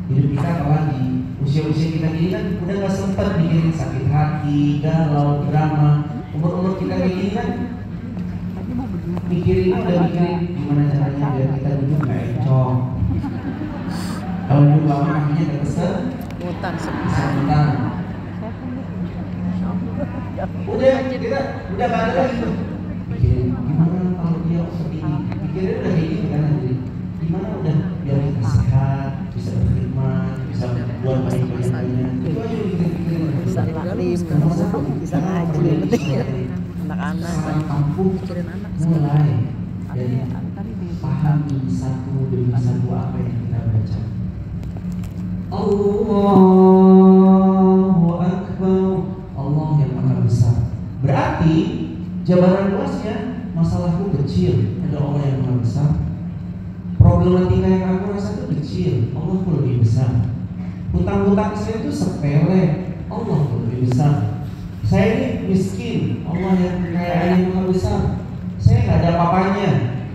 Hidup kita apalagi usia-usia kita ini kan udah gak sempat mikirin sakit hati, galau, drama. Umur-umur kita ini kan mikirin gimana caranya biar kita duduk gak encok. Kalau duduk lama kakinya gak kesel, kesemutan. Udah gak ada lagi tuh. Mikirin gimana kalau dia seperti ini. Mikirin udah kayak gini kan nanti. Gimana udah biar kita sehat, bisa berkhidmat, bisa buat baik baiknya. Itu aja pikirin. Bisa taklim, bisa ngaji, penting anak-anak kampung mikirin anak mulai dari pahami satu demi satu apa yang kita baca. Allahu Akbar, Allah yang maha besar. Berarti jabaran luasnya masalahku kecil, ada Allah yang maha besar. Problematika yang aku rasa itu kecil, Allah pun lebih besar. Hutang-hutang saya itu sepele, Allah pun lebih besar. Saya ini miskin, Allah yang kekayaan yang maha besar. Saya nggak ada apa-apanya,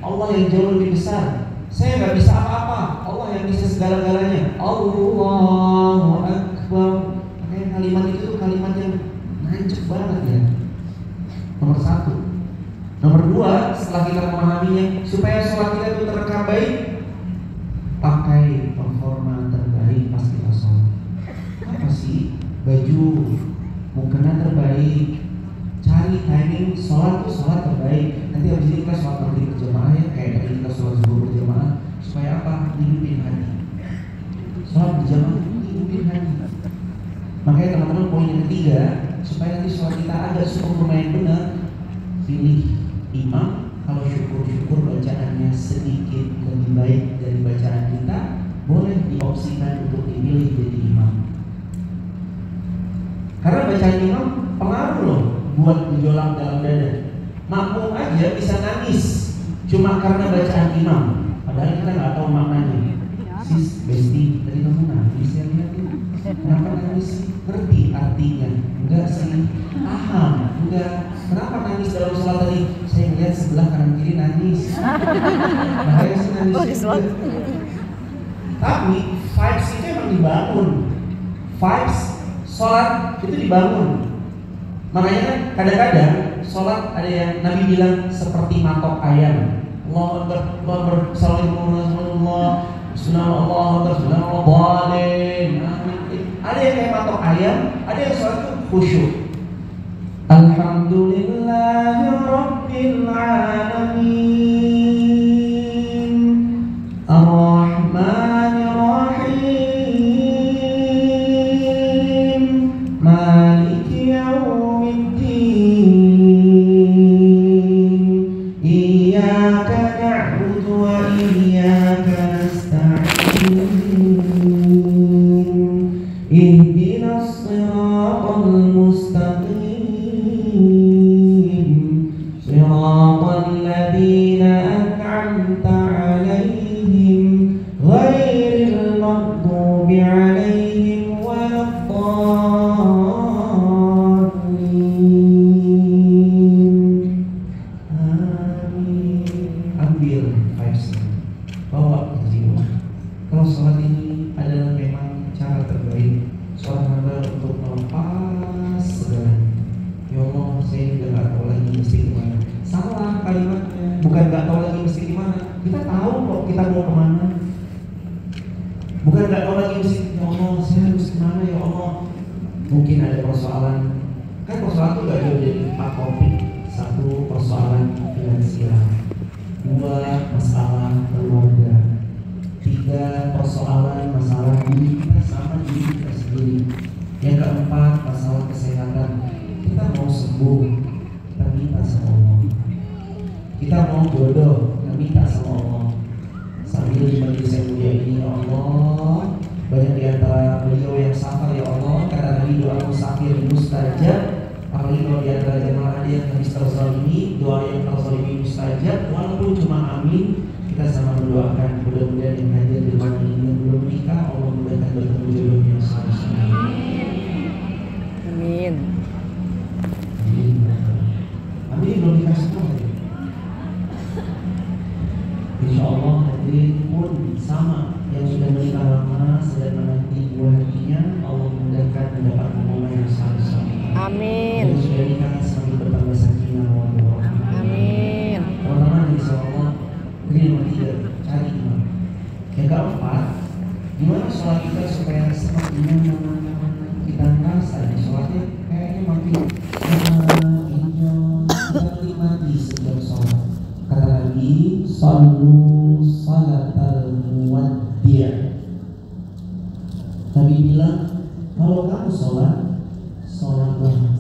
Allah yang jauh lebih besar. Saya nggak bisa apa-apa, Allah yang bisa segala-galanya. Allahu Akbar. Makanya kalimat itu kalimat yang nancep banget ya. Nomor 1. Nomor 2, setelah kita memahaminya, supaya sholat kita itu terekam baik, pakai performa terbaik pas kita sholat. terbaik. Cari timing sholat tuh sholat terbaik. Nanti habis ini kita sholat maghrib berjamaah ya, kayak tadi kita sholat zuhur berjamaah. Supaya apa? Hidupin hati. Sholat berjamaah hidupin hati. Makanya teman-teman poin yang ketiga, supaya nanti sholat kita agak syukur lumayan benar, pilih imam. Kalau syukur bacaannya sedikit lebih baik dari bacaan kita, boleh diopsikan untuk dipilih jadi imam. Karena bacaan imam pengaruh loh buat gejolak dalam dada. Makmum aja bisa nangis cuma karena bacaan imam, padahal kita nggak tahu maknanya. Sis, Besti, tadi kamu nangis ya, lihat tuh. Kenapa nangis sih? Ngerti artinya? Enggak sih. Paham? Enggak. Kenapa nangis dalam sholat tadi? Saya melihat sebelah kanan kiri nangis. Makanya sih nangis. Tapi vibes itu emang dibangun. Vibes sholat itu dibangun. Makanya kan kadang-kadang sholat ada yang Nabi bilang seperti matok ayam. Allahu Akbar, Allahu Akbar, Bismillah, Bismillah, ada yang kayak matok ayam, ada yang sholat itu khusyuk. Alhamdulillahirabbil alamin, Ar-Rahmanir Rahim, Maliki Yaumiddin, Iyyaka na'budu wa iyyaka nasta'in, Ihdinas siratal mustaqim, siratal ladzina an'amta 'alaihim, ghairil maghdubi 'alaihim waladdallin. Amin. Ambil vibes-nya, bawa ke jiwa. Kalau sholat ini adalah memang cara terbaik seorang hamba untuk melepas segalanya. Ya Allah, saya juga nggak tahu lagi mesti kemana. Salah kalimatnya, bukan nggak tahu lagi mesti kemana. Kita tahu kok kita mau kemana. Bukan nggak tahu lagi mesti. Ya Allah, saya harus kemana ya Allah. Mungkin ada persoalan. Kan persoalan itu nggak jauh dari 4 topik. 1, persoalan finansial. 2, masalah keluarga. 3, persoalan masalah diri kita sama diri kita sendiri. Yang keempat, masalah kesehatan. Kita mau sembuh, kita minta sama Allah. Kita mau jodoh, kita minta sama Allah. Sambil di majelis yang mulia ini, ya Allah, banyak di antara beliau yang safar, ya Allah. Kata Nabi, doa musafir mustajab. Apalagi kalau di antara jemaah ada yang habis terzalimi, doa yang terzalimi mustajab. Walaupun cuma amin, kita sama mendoakan mudah-mudahan yang hadir di rumah ini yang belum menikah, Allah mudahkan bertemu jodoh yang saleh. Amin. Amin belum nikah semua. Insya Allah hadirin pun sama yang sudah menikah lama sedang menanti buah hatinya, Allah mudahkan mendapat hubungan yang saleh. Amin. Yang sudah nikah semakin bertambah sakinah wa warahmah. Amin. Teman-teman, insya Allah. Ini yang ketiga, cari imam. Yang keempat, gimana sholat kita supaya semakin nyaman. Kita merasa di sholatnya kayaknya makin kita nikmati setiap sholat. Kata Nabi, sallu salatal muwaddi'. Nabi bilang, kalau kamu sholatlah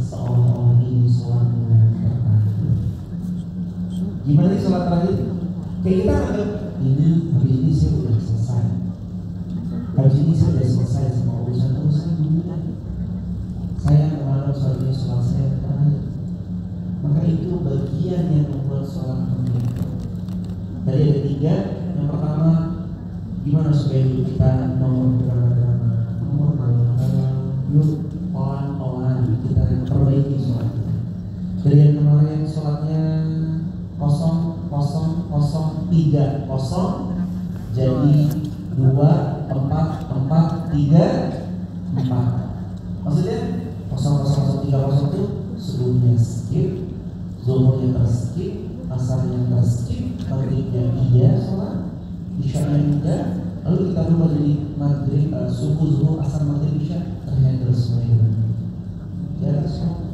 seolah-olah ini sholatmu yang terakhir. Gimana sih sholat terakhir? Kayak kita anggap ini, habis ini saya udah selesai. Habis ini saya udah selesai sama urusan dunia. Saya menganggap sholat ini sholat saya terakhir. Maka itu bagian yang membuat sholat penting. Tadi ada 3. Yang pertama, gimana supaya hidup kita nomor drama-drama, nomor yuk pelan-pelan kita perbaiki sholat kita. Dari yang kemarin sholatnya 0-0-0-3 jadi 2-4-4-3-4. Maksudnya 0-0-3-0 itu sebelumnya skip, zuhurnya terskip, asarnya terskip, maghribnya iya sholat, isya'nya enggak, lalu kita berubah jadi maghrib, subuh, zuhur, asar, maghrib, isya, terhandle semuanya dengan jarak sholat.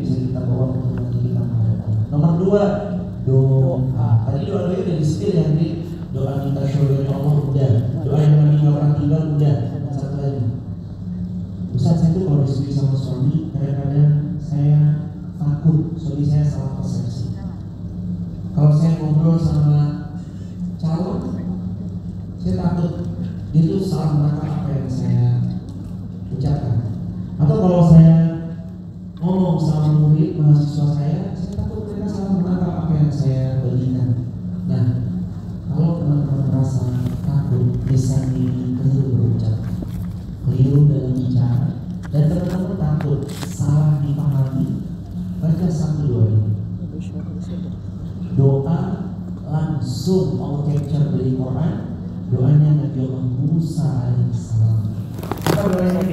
bisa kita bawa untuk nanti kita menghadap Allah. Nomor 2, doa. Tadi doa udah di-spill ya, nanti doa minta syurga Allah udah, doa yang Nabi nggak pernah tinggal udah. Satu lagi, Ustaz, saya tuh kalau diskusi sama suami kadang-kadang saya takut suami saya salah persepsi. Kalau saya ngobrol sama calon, saya takut dia tuh salah menangkap apa yang saya ucapkan. Atau kalau saya ngomong sama murid mahasiswa saya takut mereka salah menangkap apa yang saya berikan. Nah, kalau teman-teman merasa takut, lisan ini keliru berucap, keliru dalam bicara, dan teman-teman takut salah dipahami, baca 1 doa ini. Doa langsung Allah capture dari Quran, doanya Nabi Allah Musa alaihissalam. Apa doanya?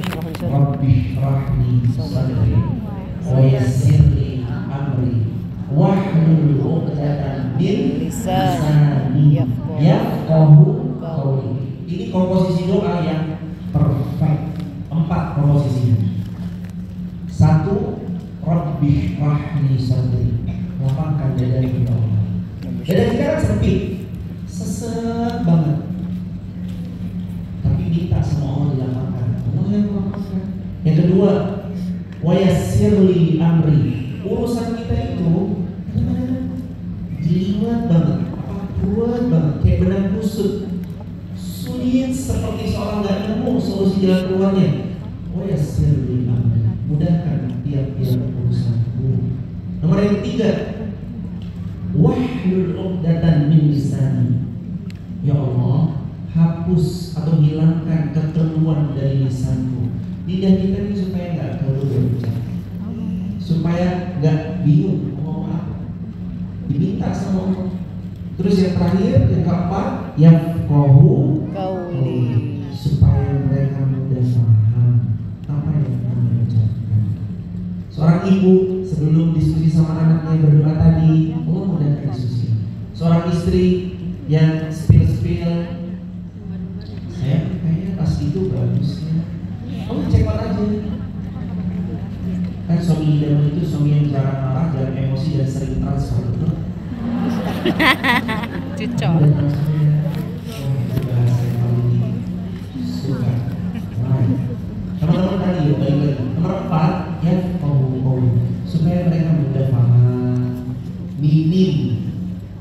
Rabbi shrahli sadri wa yassir li amri wahlul 'uqdatam min lisani yafqahu qawli. Ini komposisi doa yang perfect. 4 komposisinya. 1, Rabbi shrahli sadri, lapangkan dada kita Allah. Dada kita kan sempit, sesek banget, tapi minta sama Allah dilapangkan. Allah yang melapangkan. Yang kedua, wa yassirli amri, urusan kita itu jelimet banget, kuat banget, kayak benang kusut, sulit seperti seorang gak nemu solusi jalan keluarnya. Wa yassirli amri, mudahkan tiap-tiap urusanku. Nomor yang ketiga, wahlul 'uqdatam min lisani, ya Allah, hapus atau hilangkan kekeluhan dari lisanku. Lidah kita ini supaya nggak keluar berucap, supaya nggak bingung ngomong apa, diminta sama Allah. Terus yang terakhir, yang keempat, yafqahu qawli, supaya mereka mudah paham apa yang kami ucapkan. Seorang ibu sebelum diskusi sama anaknya berdoa tadi, Allah mudahkan diskusi. Seorang istri yang spill, saya kayaknya pas itu bagusnya, kamu cek aja. Kan suami zaman itu suami yang jarang marah, jarang emosi, dan sering transfer, betul? Cucok. Bahasa yang paling suka. Teman-teman tadi yuk, balik lagi. Nomor 4, ya supaya mereka mudah paham, minim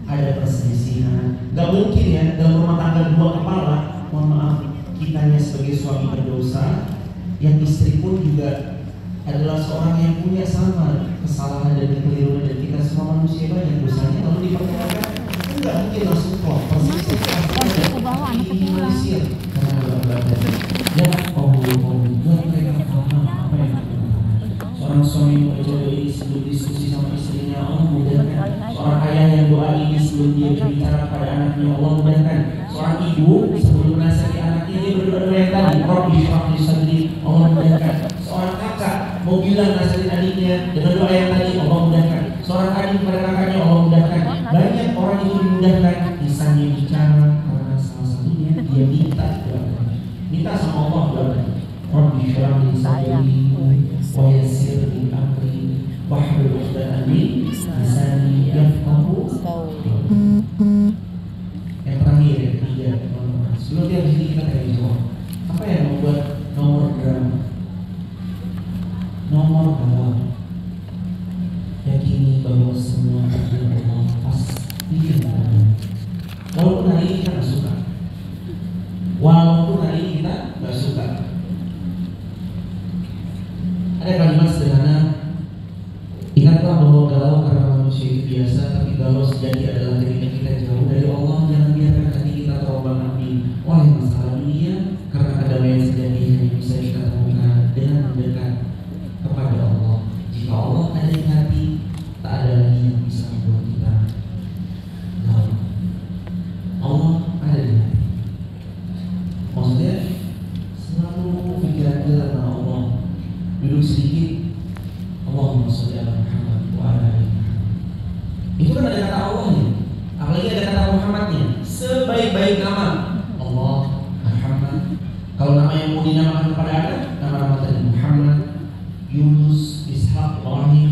ada perselisihan. Gak mungkin ya dalam rumah tangga 2 kepala, mohon maaf, kitanya sebagai suami berdosa, yang istri pun juga adalah seorang yang punya sama kesalahan dan kekeliruan, dan kita semua manusia banyak dosanya, lalu diperkirakan enggak mungkin langsung klop perselisihan. Ya buat mereka paham apa yang seorang suami mencoba ini sebelum diskusi sama istrinya, Allah mudahkan. Seorang ayah yang doa ini sebelum dia berbicara kepada anaknya, Allah mudahkan. Seorang ibu sebelum menasihati anaknya, dia berdoa yang tadi, Rabbi shrahli sadri, Allah mudahkan. Seorang kakak mau bilang nasihatin adiknya dengan doa yang tadi, Allah mudahkan. Seorang adik kepada kakaknya, Allah mudahkan. Banyak orang itu dimudahkan lisannya bicara karena salah satunya dia minta sama Allah doa. Rabbi shrahli sadri wa yassir li amri wahlul 'uqdatam min lisani yafqahu qawli. Yang terakhir, yang ketiga, teman-teman. Sebelum di sini kita tanya jawab. Apa yang membuat nomor drama, nomor galau? Yakini bahwa semua takdir Allah pasti ada. Walaupun hari ini kita nggak suka, walaupun hari ini kita nggak suka. Ada kalimat sederhana, ingatlah bahwa galau karena manusia itu biasa, tapi galau sejati adalah ketika kita jauh dari Allah. Jangan biarkan hati kita terombang-ambing oleh masalah dunia, karena kedamaian sejati hanya bisa kita temukan dengan mendekat kepada Allah. Jika Allah ada di hati, tak ada lagi yang bisa membuat kita galau. Allah ada di hati. Maksudnya selalu pikiran kita tentang Allah. Duduk sedikit, Allahumma sholli ala Muhammad wa ala ali Muhammad. Itu kan ada kata Allahnya, apalagi ada kata Muhammadnya. Sebaik-baik nama Allah, Muhammad. Kalau nama yang mau dinamakan kepada Adam, nama-nama tadi Muhammad, Yunus, Ishaq, Ibrahim,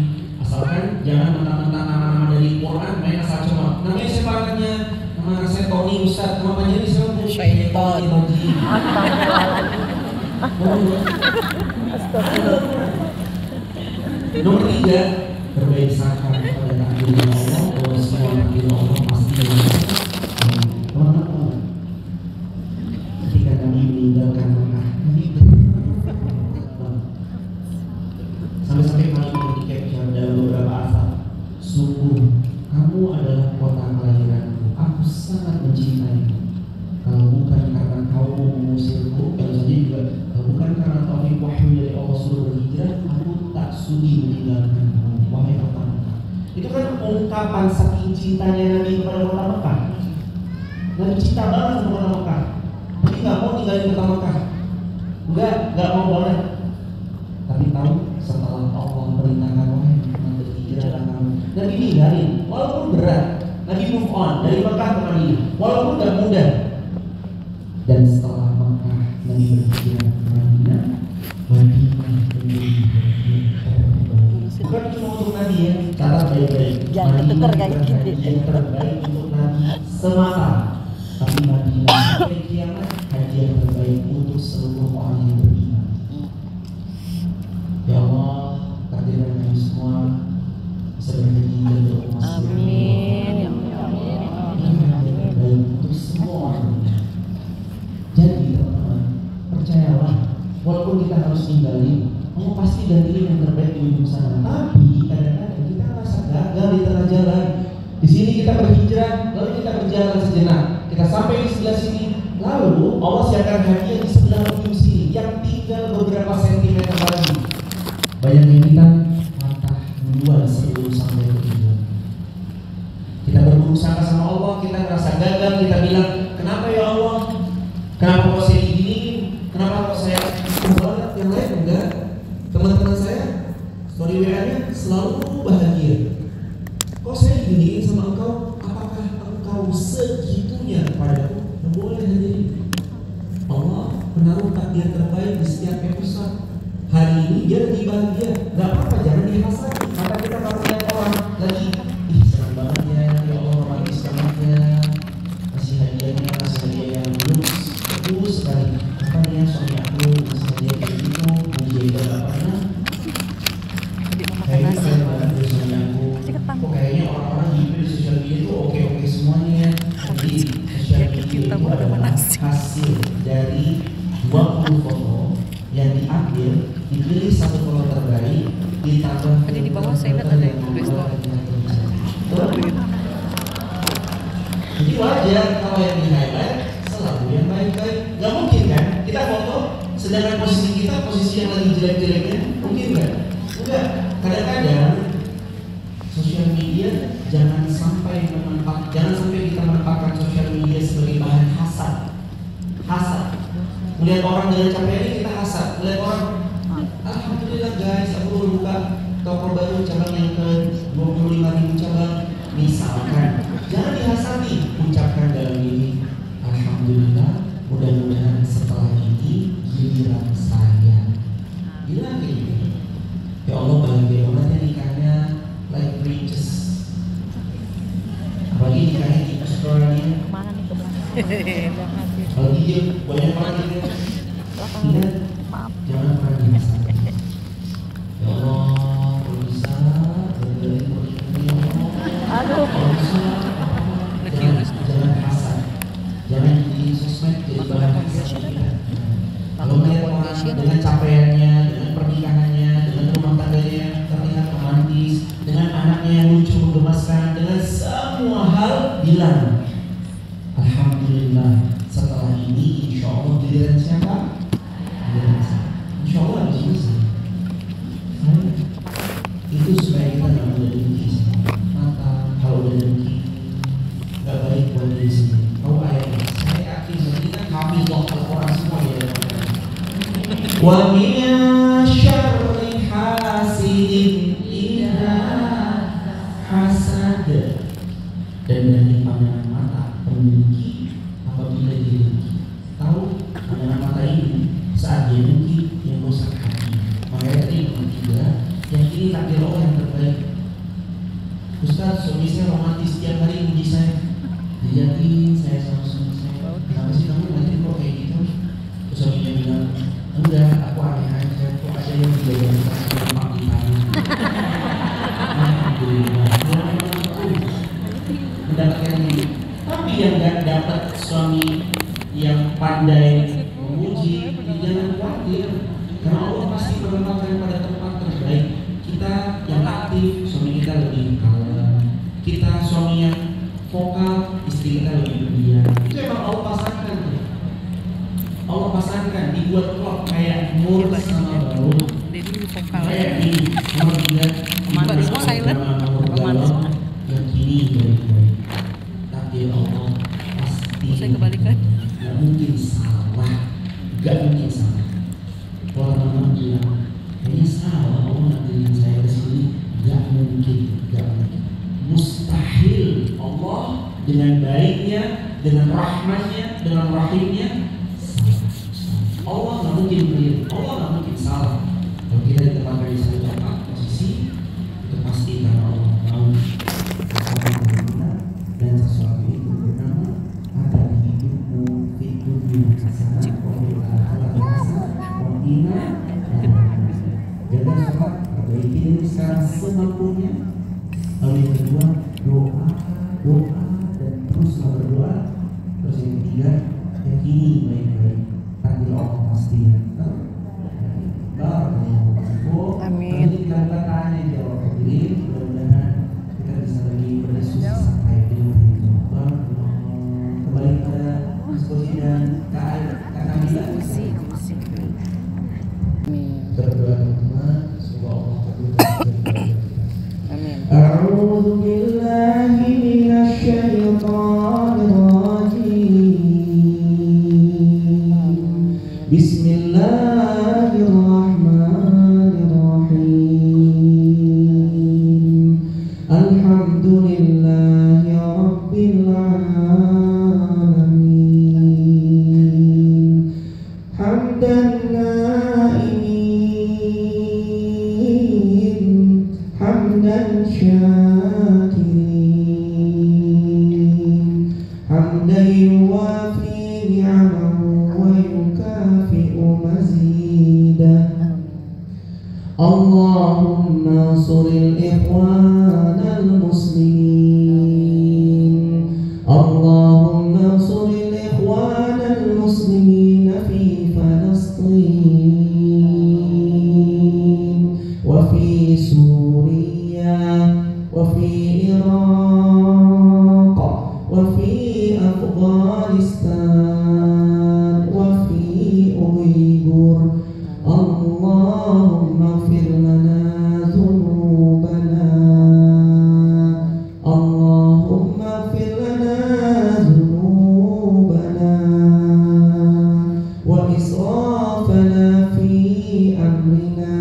nih Ustaz, mamanya ini sama syaitan. Nomor 3, berbaik sangka kepada takdir Allah bahwa semua takdir Allah pasti benar. Teman-teman, ketika kami meninggalkan Mekah, kami sampai-sampai kami berpikir dalam beberapa asal, sungguh kamu adalah kota kelahiranku, aku sangat mencintaimu. Kalau bukan karena kau mengusirku, kalau saja juga kalau bukan karena taufik wahyu dari Allah suruh berhijrah, aku tak sudi meninggalkanmu, wahai kota Mekah. Itu kan ungkapan saking cintanya Nabi kepada kota Mekah. Nabi cinta banget sama kota Mekah, tapi nggak mau tinggalin kota Mekah. Nggak mau banget. Tapi tahu setelah Allah perintahkan wahai Muhammad berhijrah dan kamu, Nabi ninggalin, walaupun berat. Nabi move on dari Mekah ke Madinah, walaupun nggak mudah. Dan setelah Mekah Nabi berhijrah ke Madinah, bukan cuma untuk Nabi ya, catat baik-baik. Jangan ketukar kayak gitu. Yang terbaik untuk Nabi semata, tapi Madinah sampai kiamat haji yang terbaik untuk seluruh orang yang beriman. Ya Allah, takdirkan kami semua bisa berhaji dan berumat. Amin. Ya Yang terbaik untuk semua orang. Jadi teman-teman, percayalah, walaupun kita harus tinggalin, Allah pasti gantiin yang terbaik di ujung sana. Tapi kadang-kadang kita merasa gagal di tengah jalan. Di sini kita berhijrah, lalu kita berjalan sejenak. Kita sampai di sebelah sini, lalu Allah siapkan hadiah di sebelah ujung sini yang tinggal beberapa sentimeter lagi. Bayangin kita patah duluan sebelum sampai ke tujuan. Kita berburuk sangka sama Allah, kita merasa gagal, kita bilang, kenapa ya Allah? Kenapa kok saya diginiin? Kenapa kok saya banget? Yang lain enggak. Teman-teman saya, story WA-nya selalu bahagia. Kok saya diginiin sama engkau? Apakah engkau segitunya kepadaku? Boleh hadirin. Allah menaruh takdir terbaik di setiap episode. Hari ini dia lebih bahagia. Gak apa-apa, jangan dihasut. Maka kita kalau lihat orang lagi, ih senang banget ya Allah romantis banget ya. Masih hadiahnya, masih hadiah yang belum bagus sekali. Apa nih ya suami aku masih hadiah kayak gitu, puji juga gak pernah. Kayaknya keren banget dari suami aku. Kok kayaknya orang-orang di sosial media itu oke-oke semuanya. Jadi sosial media itu adalah hasil dari 20 foto yang diambil, dipilih satu foto terbaik, ditambah Tadi di bawah saya lihat ada yang tulis tuh. Jadi wajar kalau yang di highlight selalu yang baik-baik. Gak mungkin kan kita foto sedangkan posisi kita posisi yang lagi jelek-jeleknya, mungkin nggak? Enggak. Kadang-kadang sosial media jangan sampai kita menempatkan sosial media sebagai bahan hasad. Melihat orang dengan capek ini kita hasad. Melihat orang, alhamdulillah guys, aku baru buka toko baru cabang yang ke 25.000 cabang. Misalkan, jangan dihasati. Ucapkan dalam diri, alhamdulillah, mudah-mudahan setelah ini giliran saya. Bilang gitu. Ya Allah, bahagia banget ya nikahnya like riches. Apalagi nikahnya di Australia. Mana nih ke belakang? Apalagi dia banyak banget gitu. Ingat, jangan pernah dihasati. Ya Allah, kalau bisa bergerak ya Allah. Aduh. Kalau bisa, jangan hasad. Jangan di sosmed jadi bahan hasad kita. Kalau melihat orang dengan capaiannya, dengan pernikahannya, dengan rumah tangganya terlihat romantis, dengan anaknya yang lucu menggemaskan, dengan semua hal, bilang alhamdulillah, setelah ini insya Allah giliran siapa? Giliran saya. Insya Allah habis selesai. Itu supaya kita nggak mudah dengki. Maka kalau udah dengki nggak baik buat diri sendiri. Tahu ayatnya? Saya yakin ini kan hafizah Al-Quran semua ya. Wa min syarri hasidin idza hasad. Dan dari pandangan mata pendengki apabila dia dengki. Tahu pandangan mata ini saat dia dengki yang rusak hati. Makanya tadi yang ketiga, yakini takdir Allah yang terbaik. Ustaz, suami saya romantis, tiap hari muji saya. Dijatin saya sama suami yang pandai memuji, jangan khawatir, karena Allah pasti menempatkan pada tempat terbaik. Kita yang aktif, suami kita lebih kalem. Kita suami yang vokal, istri kita lebih pendiam. Itu emang Allah pasangkan. Allah pasangkan, dibuat klop kayak mur sama bau. Kayak ini, nomor 3 yang kini baik-baik. Tapi Allah pasti gak mungkin salah, gak mungkin salah. Orang-orang bilang kayaknya salah Allah nganterin saya ke sini. Gak mungkin. Mustahil Allah dengan baiknya, dengan rahmatnya, dengan rahimnya salah. Allah gak mungkin keliru, Allah gak mungkin salah. Kalau kita ditempatkan di satu tempat posisi, itu pasti karena Allah mau dan sesuatu itu bernama ada di hidupmu, hidupmu hasanah, jaga sholat, perbaiki diri sekarang semampunya. Lalu yang kedua, doa dan teruslah berdoa. Terus yang ketiga, yakini baik-baik, nanti Allah pasti ya. Amin. Kita buka tanya jawab diri, mudah-mudahan kita bisa lagi berdiskusi sampai dengan jawab. Kembali pada diskusi dan Kak Nabila. Berdoa teman-teman, semoga Allah kabulkan. Amin. A'udzu billahi minasyaitonir rajim. Bismillahirrahmanirrahim. Alhamdulillahi rabbil alamin. Hamdan حمدا شاكرين حمدا يوافي نعمه ويكافئ مزيدا اللهم انصر الإخوان المسلمين اللهم انصر الإخوان المسلمين في فلسطين وفي سوريا وفي العراق وفي أفغانستان وفي أويغور اللهم اغفر لنا ذنوبنا اللهم اغفر لنا ذنوبنا وإسرافنا في أمرنا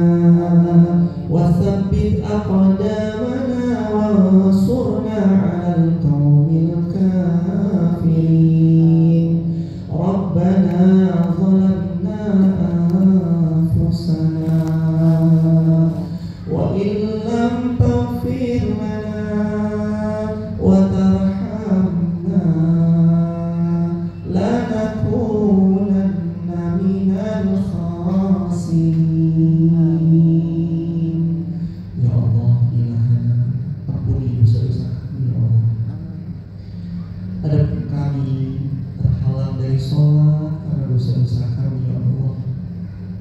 وثبت أقدامنا وانصرنا على القوم الكافرين ربنا ظلمنا أنفسنا وإن لم تغفر لنا وترحمنا لنكونن من الخاسرين. Ya Allah, ilahana, ampuni dosa-dosa kami, ya Allah. Adapun kami terhalang dari sholat karena dosa-dosa kami, ya Allah.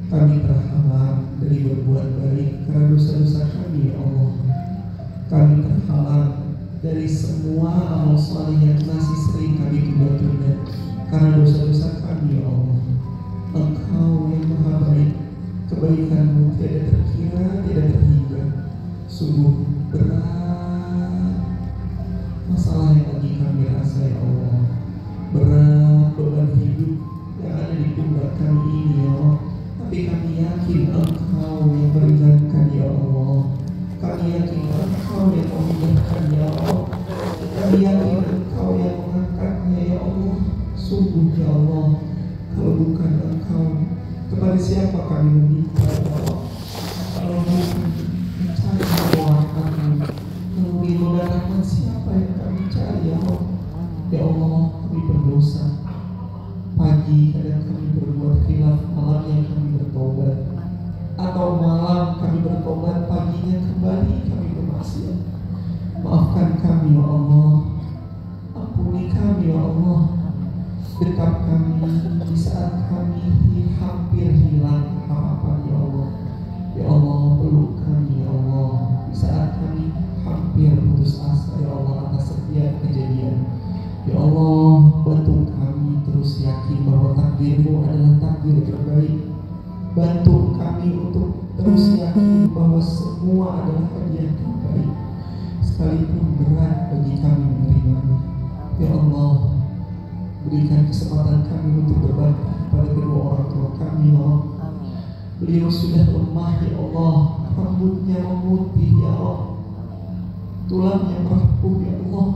Kami terhalang dari berbuat baik karena dosa-dosa kami, ya Allah. Kami terhalang dari semua amal saleh yang masih sering kami tunda-tunda karena dosa-dosa kami, ya Allah. Engkau yang maha baik, kebaikanmu tidak terkira, tidak terhingga. Sungguh berat masalah yang lagi kami rasa, ya Allah. Berat beban hidup yang ada di pundak kami ini, ya Allah. Tapi kami yakin Engkau yang meringankan, ya Allah. Kami yakin Engkau yang memudahkan, ya Allah. Kami yakin Engkau yang mengangkatnya, ya Allah. Sungguh, ya Allah, kalau bukan Engkau, kepada siapa kami meminta, ya Allah? Kalau bukan mencari doa kami, kalau ridho dan rahmat siapa yang kami cari, ya Allah? Ya Allah, kami berdosa. Pagi kadang kami berbuat khilaf, malamnya kami bertobat. Atau malam kami bertobat, paginya kembali kami bermaksiat. Maafkan kami, ya Allah. Ampuni kami, ya Allah. dekap kami di saat kami hampir hilang harapan ya Allah. Ya Allah, peluk kami ya Allah di saat kami hampir putus asa ya Allah atas setiap kejadian. Ya Allah, bantu kami terus yakin bahwa takdir-Mu adalah takdir terbaik. Bantu kami untuk terus yakin bahwa semua adalah hadiah terbaik, sekalipun berat bagi kami menerimanya. Ya Allah, berikan kesempatan kami untuk berbakti pada kedua orang tua kami ya Allah. Beliau sudah lemah ya Allah, rambutnya memutih ya Allah, tulangnya rapuh ya Allah.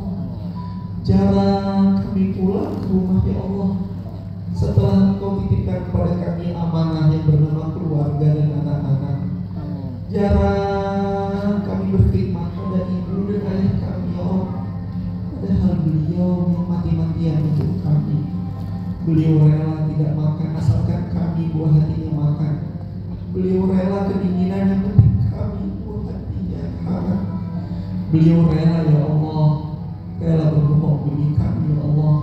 Jarang kami pulang ke rumah ya Allah setelah Engkau titipkan kepada kami amanah yang bernama keluarga dan anak-anak. Jarang kami berkhidmat pada ibu dan ayah kami ya Allah, padahal beliau yang mati-matian untuk kami. Beliau rela tidak makan asalkan kami buah hatinya makan. Beliau rela kedinginan yang penting kami buah hatinya hangat. Beliau rela ya Allah, rela berbohong demi kami ya Allah.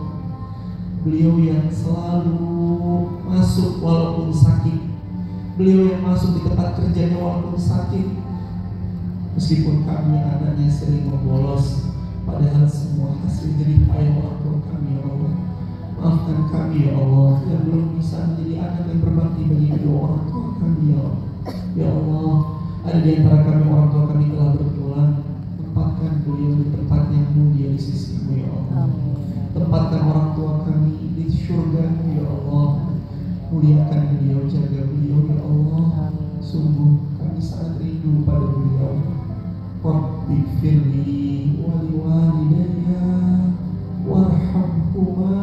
Beliau yang selalu masuk walaupun sakit. Beliau yang masuk di tempat kerjanya walaupun sakit. Meskipun kami anaknya sering membolos, padahal semua hasil jerih payah orang tua kami ya Allah. Maafkan kami ya Allah yang belum bisa menjadi anak yang berbakti bagi kedua orang tua kami ya Allah. Ya Allah, ada di antara kami orang tua kami telah berpulang. Tempatkan beliau di tempat yang mulia di sisi-Mu ya Allah. Tempatkan orang tua kami di surga-Mu ya Allah. Muliakan beliau, jaga beliau ya Allah. Sungguh kami sangat rindu pada beliau. Rabbi firli wali walidayya warhamhuma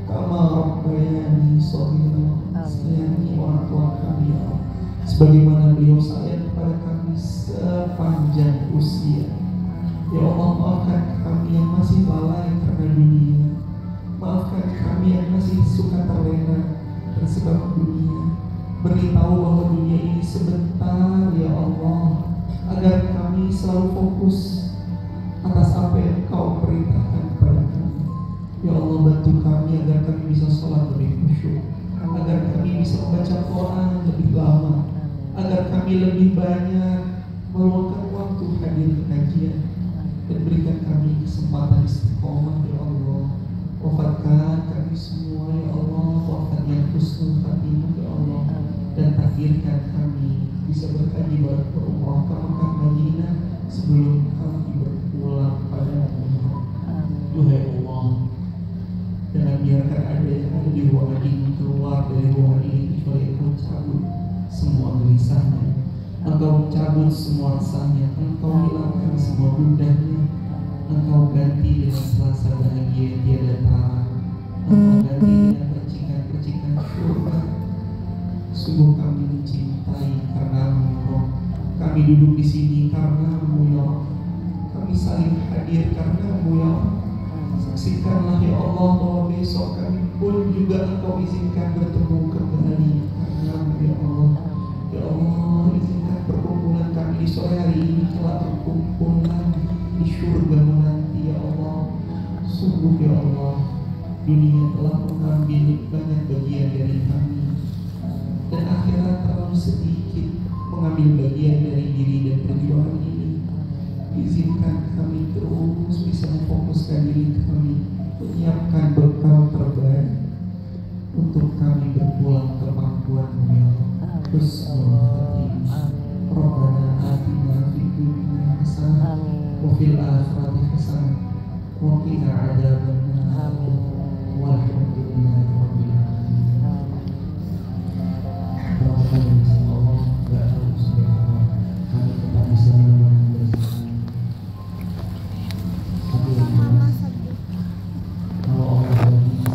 kama rabbayani shaghira. Sayangi orang tua kami ya Allah, sebagaimana beliau sayang kepada kami sepanjang usia. Ya Allah, maafkan kami yang masih lalai karena dunia. Maafkan kami yang masih suka terlena tersebab dunia. Beritahu bahwa dunia ini sebentar ya Allah, agar kami selalu fokus atas apa yang Kau perintahkan kepada kami. Ya Allah, bantu kami agar kami bisa sholat lebih khusyuk, agar kami bisa membaca Quran lebih lama, agar kami lebih banyak meluangkan waktu hadir ke kajian, dan berikan kami kesempatan istiqomah ya Allah. Wafatkan kami semua ya Allah, wafat yang husnul khatimah ya Allah, dan takdirkan kami bisa berhaji berumrah ke Mekah Madinah sebelum kami berpulang pada-Mu. Duhai Allah, jangan biarkan ada yang ada di ruangan ini keluar dari ruangan ini kecuali Engkau cabut semua gelisahnya, Engkau cabut semua rasanya, Engkau hilangkan semua gundahnya, Engkau ganti dengan selasa bahagia yang tiada tara, Engkau ganti dengan percikan-percikan surga. Sungguh kami mencintai karena-Mu ya Allah. Kami duduk di sini karena-Mu ya Allah. Kami saling hadir karena-Mu ya Allah. Saksikanlah ya Allah bahwa besok kami pun juga Engkau izinkan bertemu kembali karena-Mu ya Allah. Ya Allah, izinkan perkumpulan kami di sore hari ini telah berkumpul lagi di surga-Mu nanti ya Allah. Sungguh ya Allah, dunia telah mengambil banyak bagian dari kami, dan akhirat terlalu sedikit mengambil bagian dari diri dan perjuangan ini. Izinkan kami terus bisa memfokuskan diri kami, menyiapkan bekal terbaik untuk kami berpulang ke pangkuan-Mu ya Allah. Husnul khatimah. Rabbana atina fid dunya hasanah wa fil akhirati hasanah wa qina adzabannar. Walhamdulillahi rabbil alamin. Allah enggak harus kami tetap bisa bersama. Tapi kalau Allah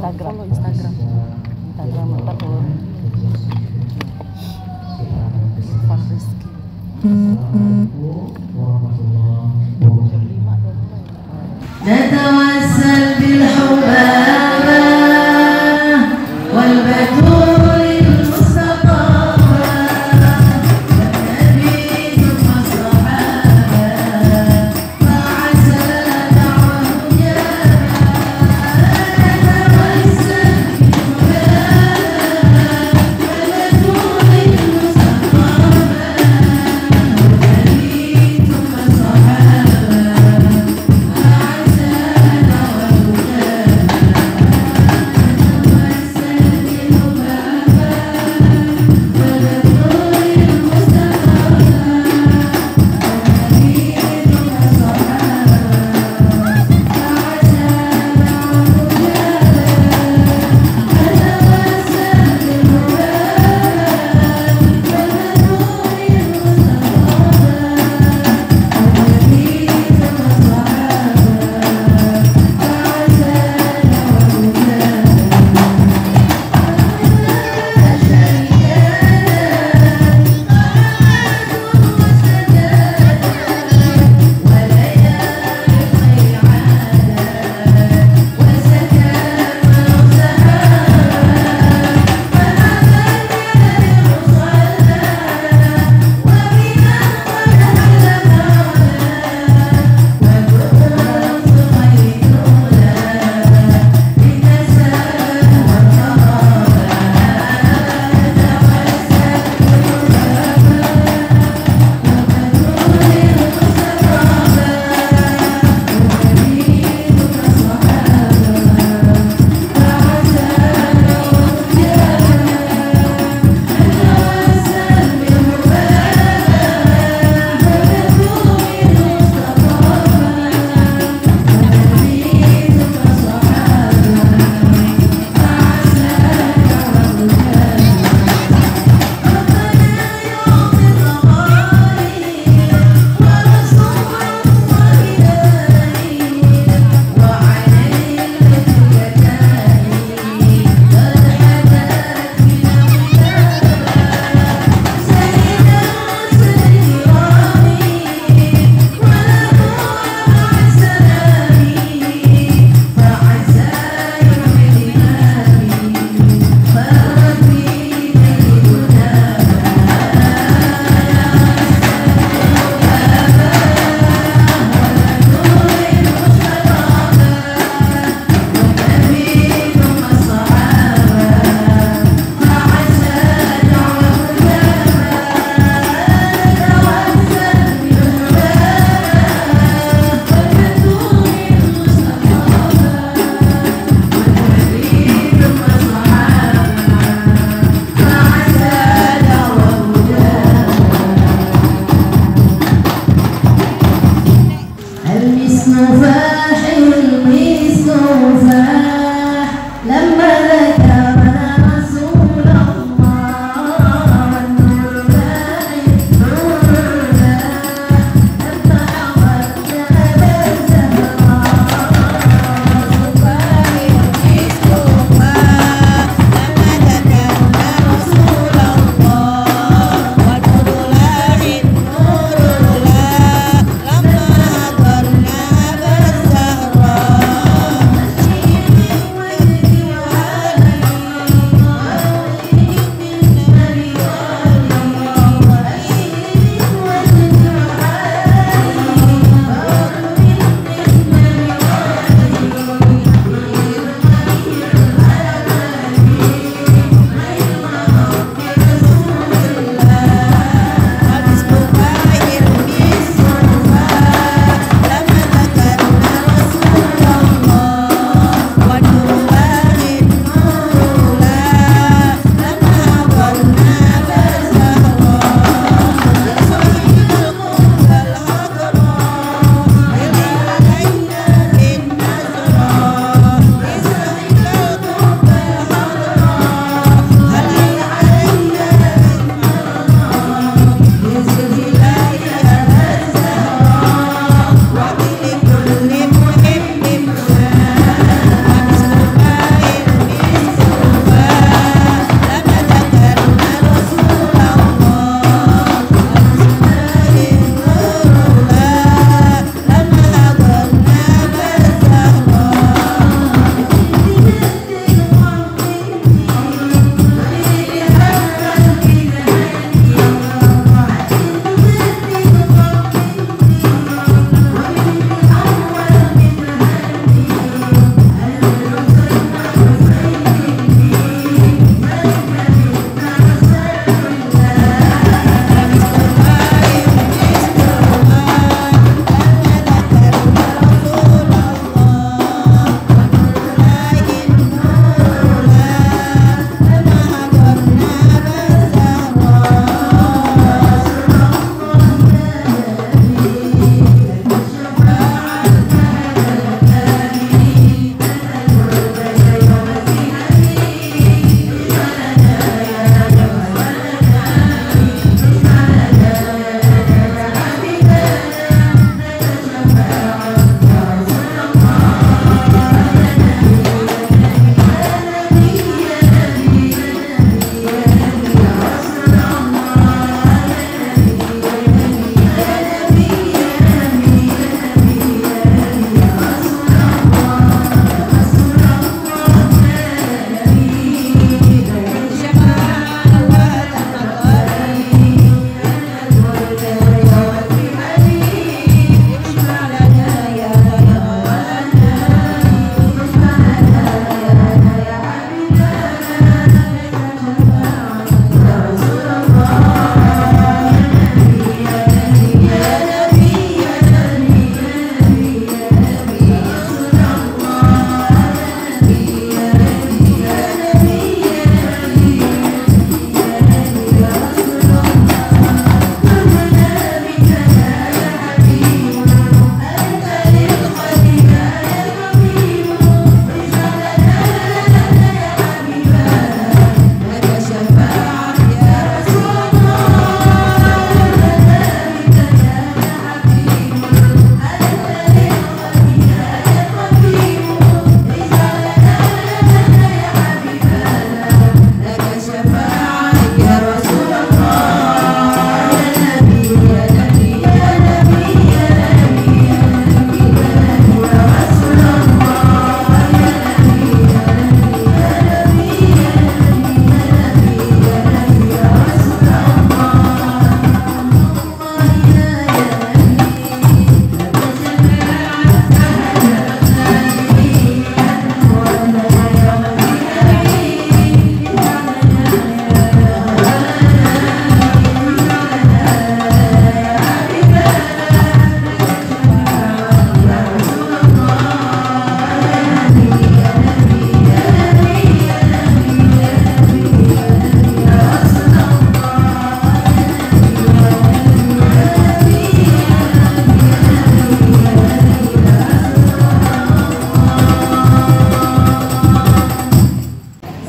Instagram apa follow Irfan Rizky. نتوسل بالحبابة والبتول المصطفى والنبي ثم الصحابة فعسى دعوة مجابة نتوسل بالحبابة والبتول المصطفى والنبي ثم الصحابة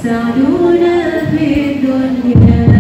سعدونا في الدنيا